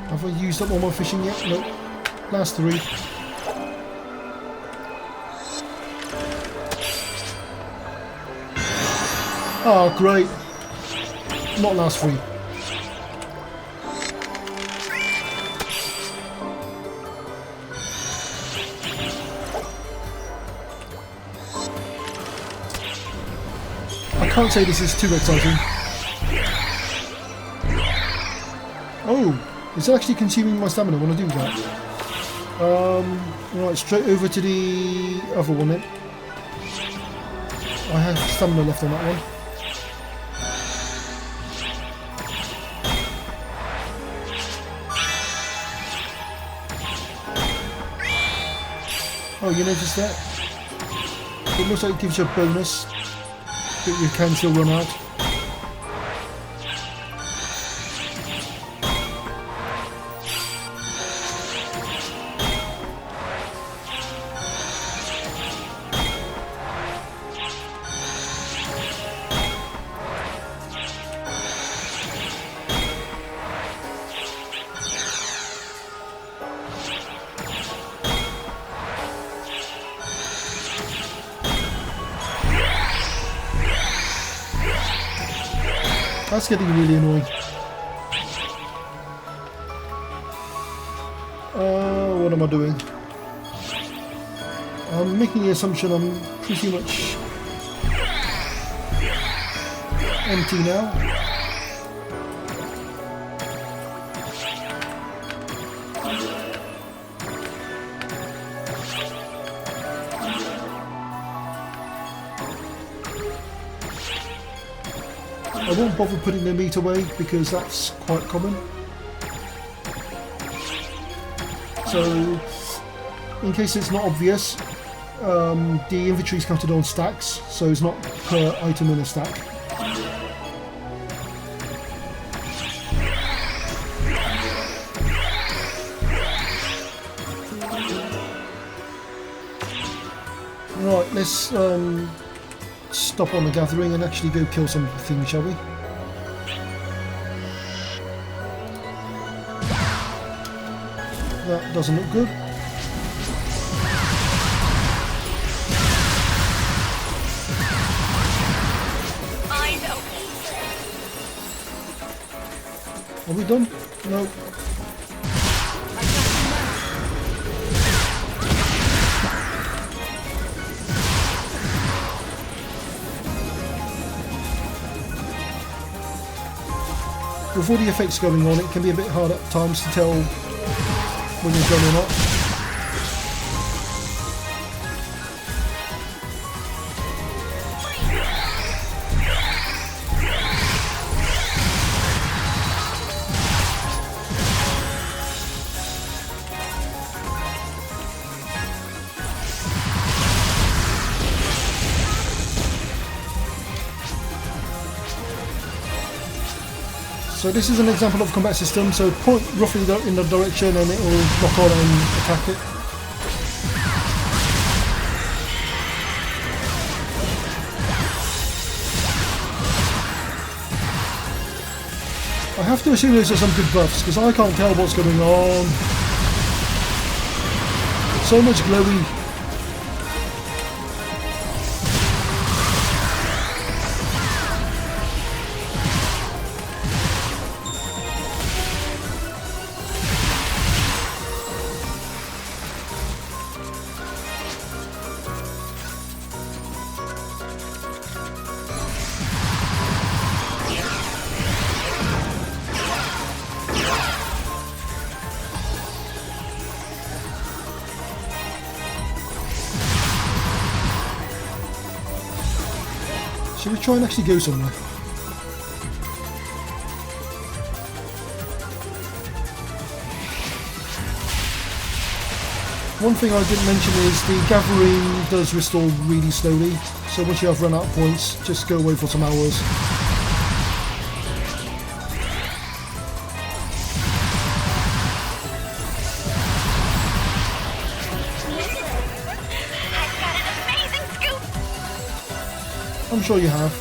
Have I used up all my fishing yet? Nope. Last 3. Oh, great. Not last 3. I can't say this is too exciting. Oh, it's actually consuming my stamina when I do that. Right, straight over to the other one then. I have stamina left on that one. Oh, you noticed that? It looks like it gives you a bonus, but you can still run out. That's getting really annoying. What am I doing? I'm making the assumption I'm pretty much empty now. I won't bother putting the meat away because that's quite common. So, in case it's not obvious, the inventory is counted on stacks, so it's not per item in a stack. Right, let's stop on the gathering and actually go kill some things, shall we? That doesn't look good. Eyes open. Are we done? No. With all the effects going on, it can be a bit hard at times to tell when you're done or not. So this is an example of combat system, so point roughly in the direction and it will lock on and attack it. I have to assume those are some good buffs, because I can't tell what's going on. So much glowy. Should we try and actually go somewhere? One thing I didn't mention is the gathering does restore really slowly, so once you have run out of points, just go away for some hours. I've got an amazing scoop. I'm sure you have.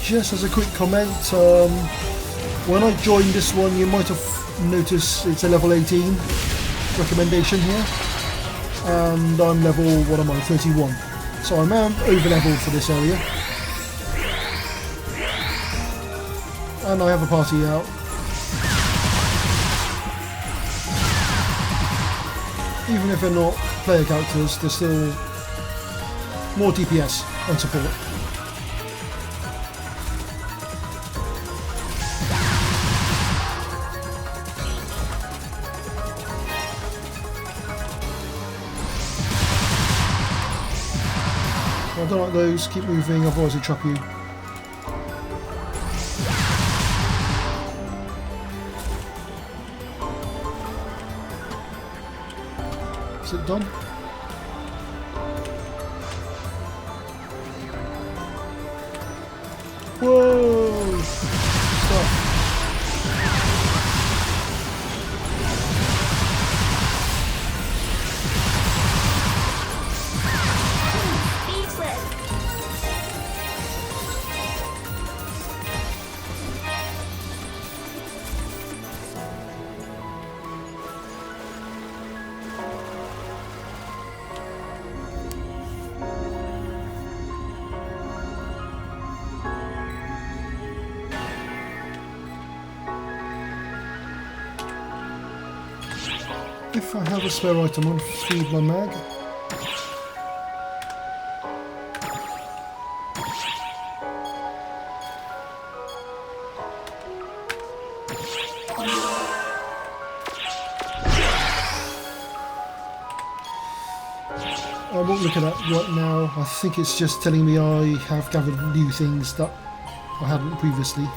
Just as a quick comment, when I joined this one you might have noticed it's a level 18 recommendation here, and I'm level, what am I, 31, so I'm over leveled for this area, and I have a party out. Even if they're not player characters, there's still more DPS and support. I don't like those, keep moving, otherwise they trap you. Is it done? Whoa! Stop. If I have a spare item, I'll feed my mag. I won't look at that right now. I think it's just telling me I have gathered new things that I hadn't previously.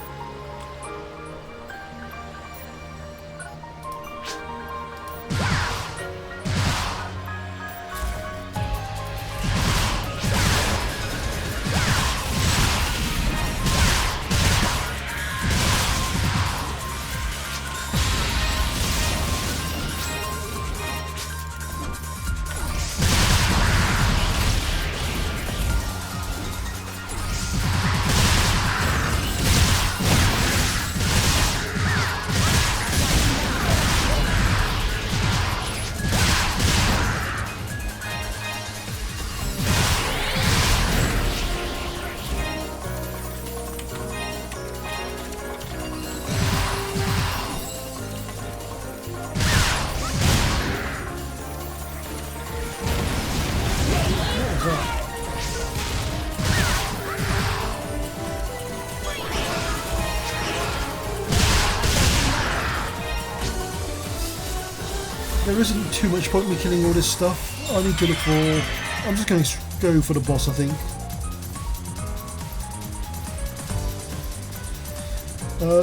There isn't too much point in me killing all this stuff. I need to look for... I'm just going to go for the boss, I think.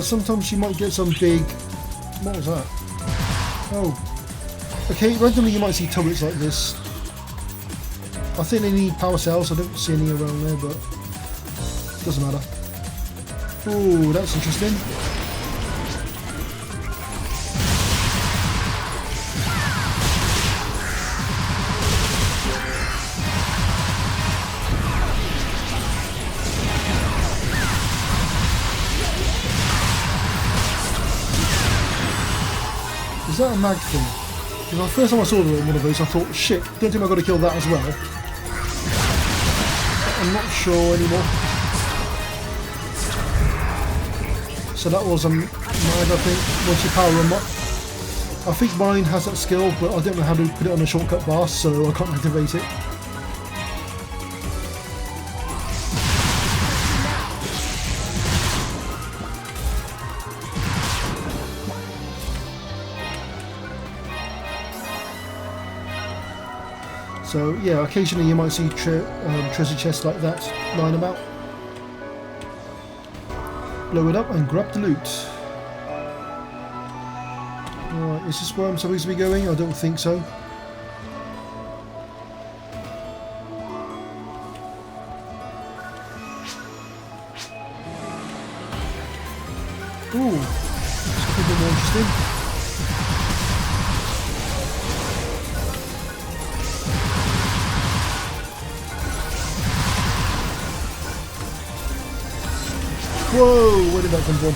Sometimes you might get some big... What was that? Oh. Okay, randomly you might see turrets like this. I think they need power cells. I don't see any around there, but... doesn't matter. Ooh, that's interesting. Is that a mag thing? Because the first time I saw one of those, I thought, shit, don't think I've got to kill that as well. But I'm not sure anymore. So that was a mag, I think, once you power them up. I think mine has that skill, but I don't know how to put it on a shortcut bar, so I can't activate it. So yeah, occasionally you might see treasure chests like that lying about. Blow it up and grab the loot. Alright, is this where I'm supposed to be going? I don't think so. Ooh, that's a bit more interesting. Whoa, where did that come from?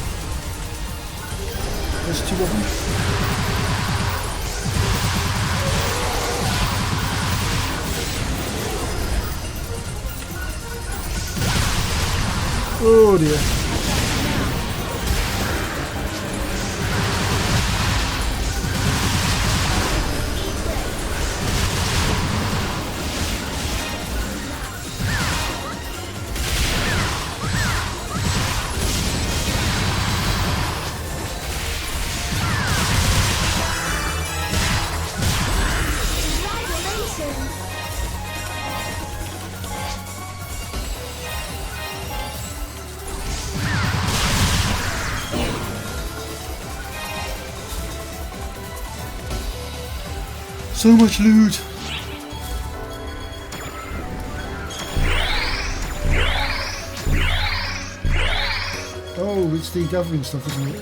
There's two of them. Oh dear. So much loot. Oh, it's the gathering stuff, isn't it?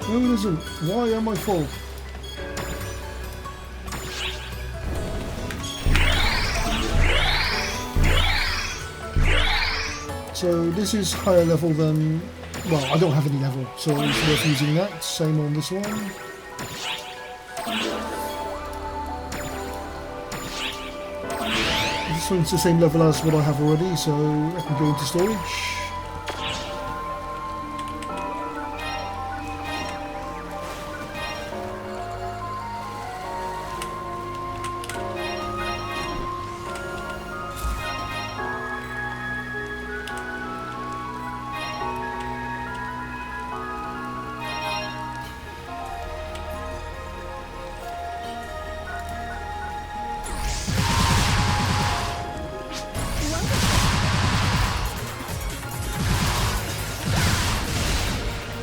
No, it isn't. Why am I full? So this is higher level than... Well, I don't have any level, so it's worth using that. Same on this one. This one's the same level as what I have already, so I can go into storage.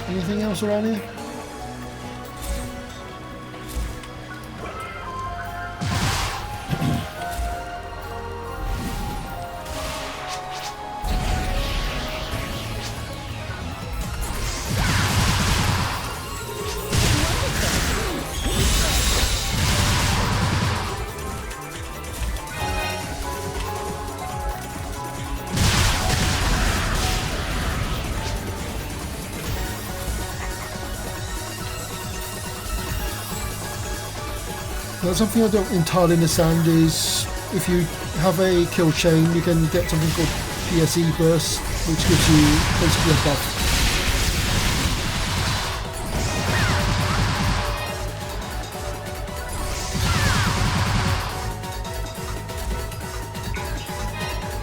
Anything else around here? Now, something I don't entirely understand is if you have a kill chain, you can get something called PSE burst, which gives you basically a buff.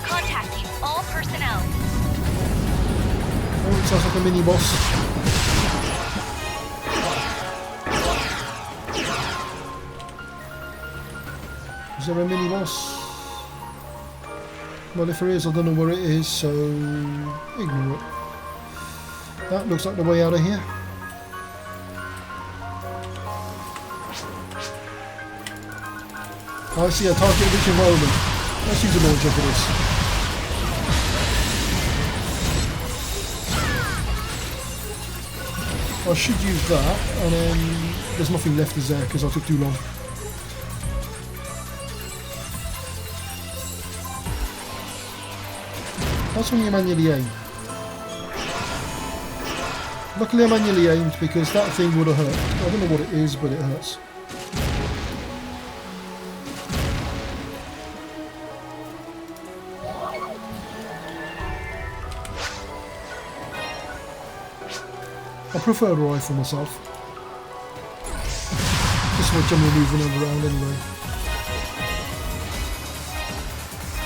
Contacting all personnel. Oh, it sounds like a mini boss. Is there a mini boss? Well, if there is, I don't know where it is, so ignore it. That looks like the way out of here. I see a target-rich environment. Let's use a launcher for this. I should use that, and then there's nothing left, is there, because I took too long. That's when you manually aim. Luckily I manually aimed because that thing would have hurt. I don't know what it is, but it hurts. I prefer a rifle myself. Just so much I'm moving around anyway.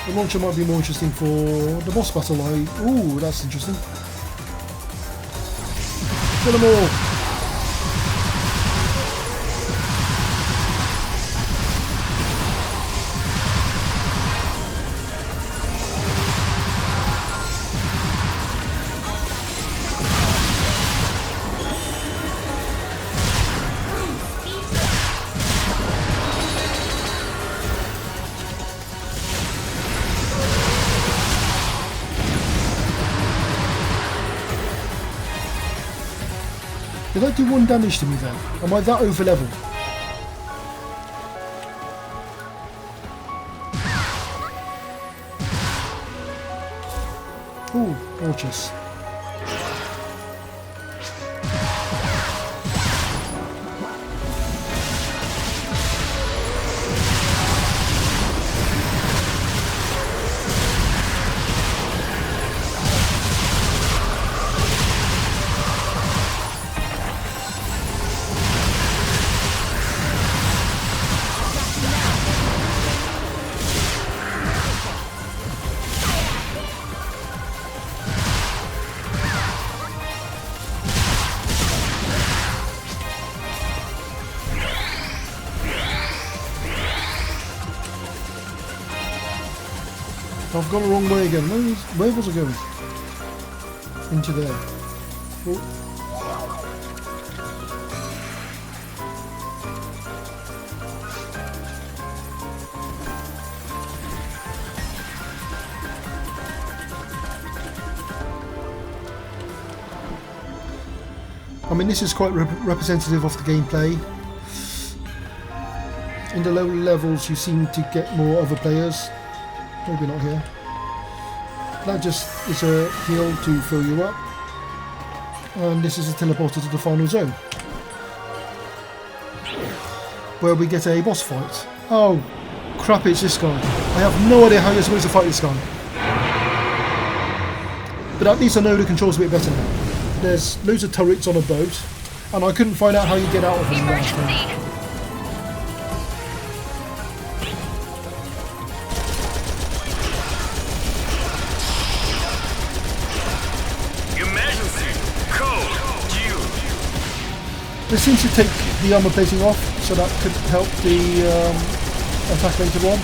The launcher might be more interesting for the boss battle. Ooh, that's interesting. Kill them all! Did I do 1 damage to me then? Am I that over level? Ooh, gorgeous. I've gone the wrong way again. Where was I going? Into there. Oh. I mean, this is quite representative of the gameplay. In the lower levels, you seem to get more other players. Maybe not here. That just is a heal to fill you up. And this is a teleporter to the final zone, where we get a boss fight. Oh, crap, it's this guy. I have no idea how you're supposed to fight this guy. But at least I know the controls a bit better now. There's loads of turrets on a boat, and I couldn't find out how you get out of them last time. Emergency! Emergency! Code due! This seems to take the armor plating off, so that could help the attack later on.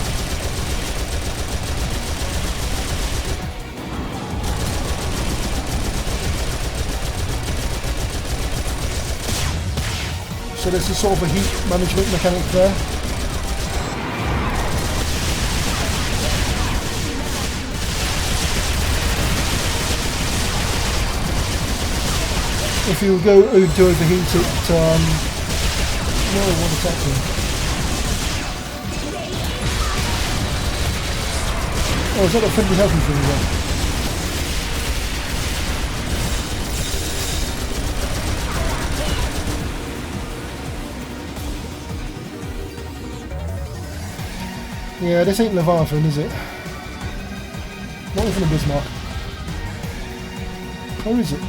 So there's a sort of a heat management mechanic there. If you go to overheat it, no, what attack him. Oh, is that a friendly healthy thing again? Yeah, this ain't Leviathan, is it? Not even a Bismarck. Where is it?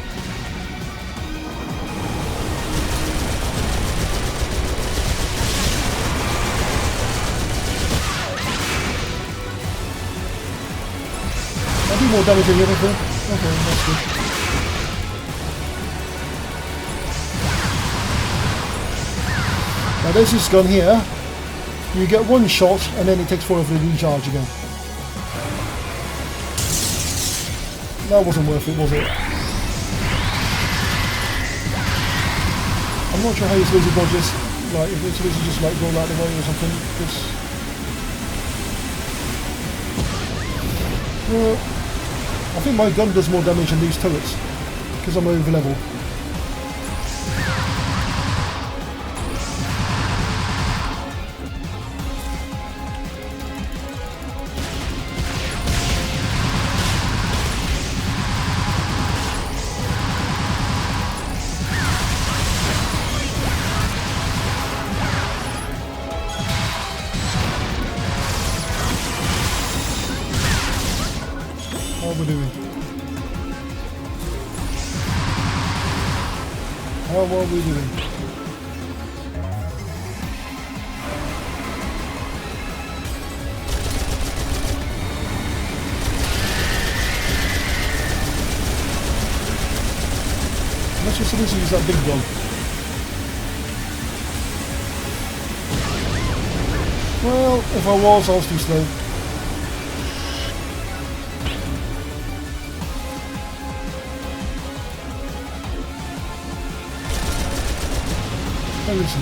I do more damage than the other thing. Okay, that's good. Now there's this gun here. You get one shot and then it takes forever to recharge again. That wasn't worth it, was it? I'm not sure how you're supposed to dodge this. Like, if it's supposed to just like roll out the way or something. I think my gun does more damage than these turrets because I'm over level. How are we doing? How are we doing? Let's just use that big dog. Well, if I was too slow. Where is he?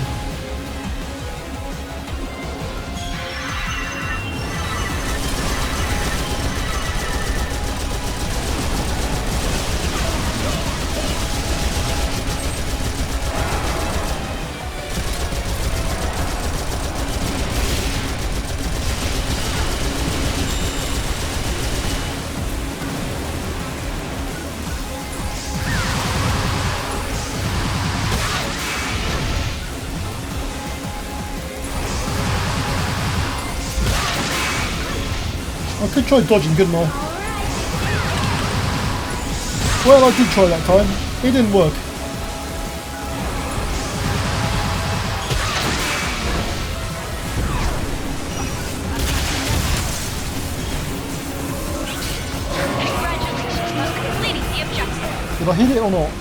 I could try dodging, couldn't I? Well, I did try that time. It didn't work. Completing the objective. Did I hit it or not?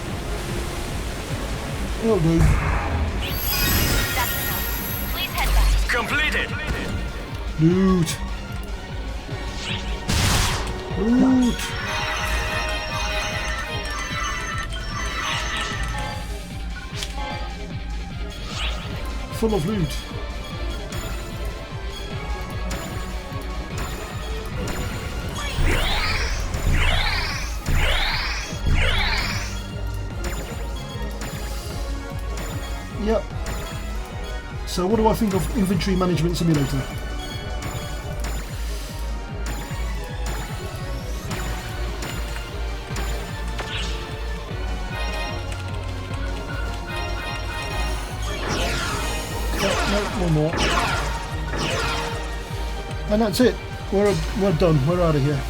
It'll do. That's enough. Please head back. Completed! Loot. Loot. Full of loot. Yep. So what do I think of Inventory Management Simulator? No, one more. And that's it. We're done. We're out of here.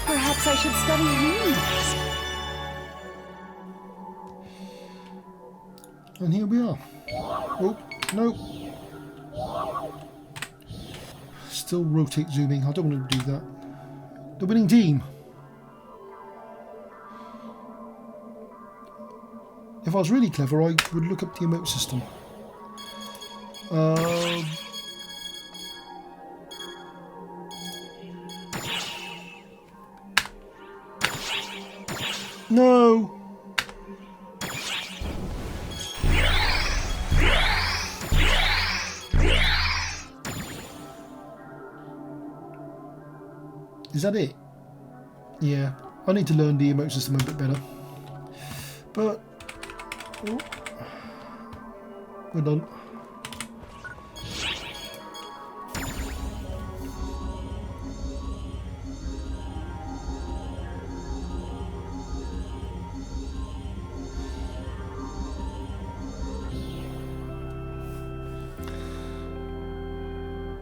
Perhaps I should study healing. And here we are. Oh, no. Still rotate zooming. I don't want to do that. The winning team. If I was really clever, I would look up the emote system. No! Is that it? Yeah, I need to learn the emote system a bit better. But oh, we're done.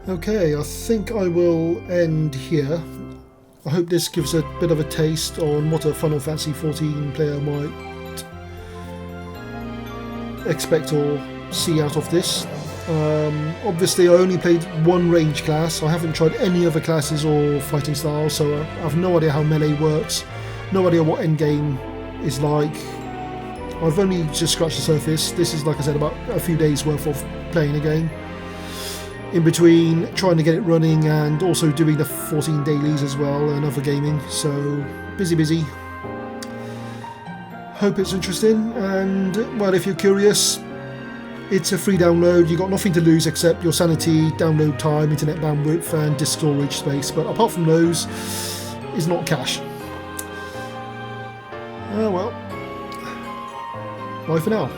Okay, I think I will end here. I hope this gives a bit of a taste on what a Final Fantasy XIV player might expect or see out of this. Obviously I only played one range class. I haven't tried any other classes or fighting styles, so I have no idea how melee works, no idea what endgame is like. I've only just scratched the surface. This is, like I said, about a few days worth of playing a game, in between trying to get it running and also doing the 14 dailies as well and other gaming. So busy. Hope it's interesting, and well, if you're curious, it's a free download. You got nothing to lose except your sanity, download time, internet bandwidth and disk storage space, but apart from those, it's not cash. Oh well, bye for now.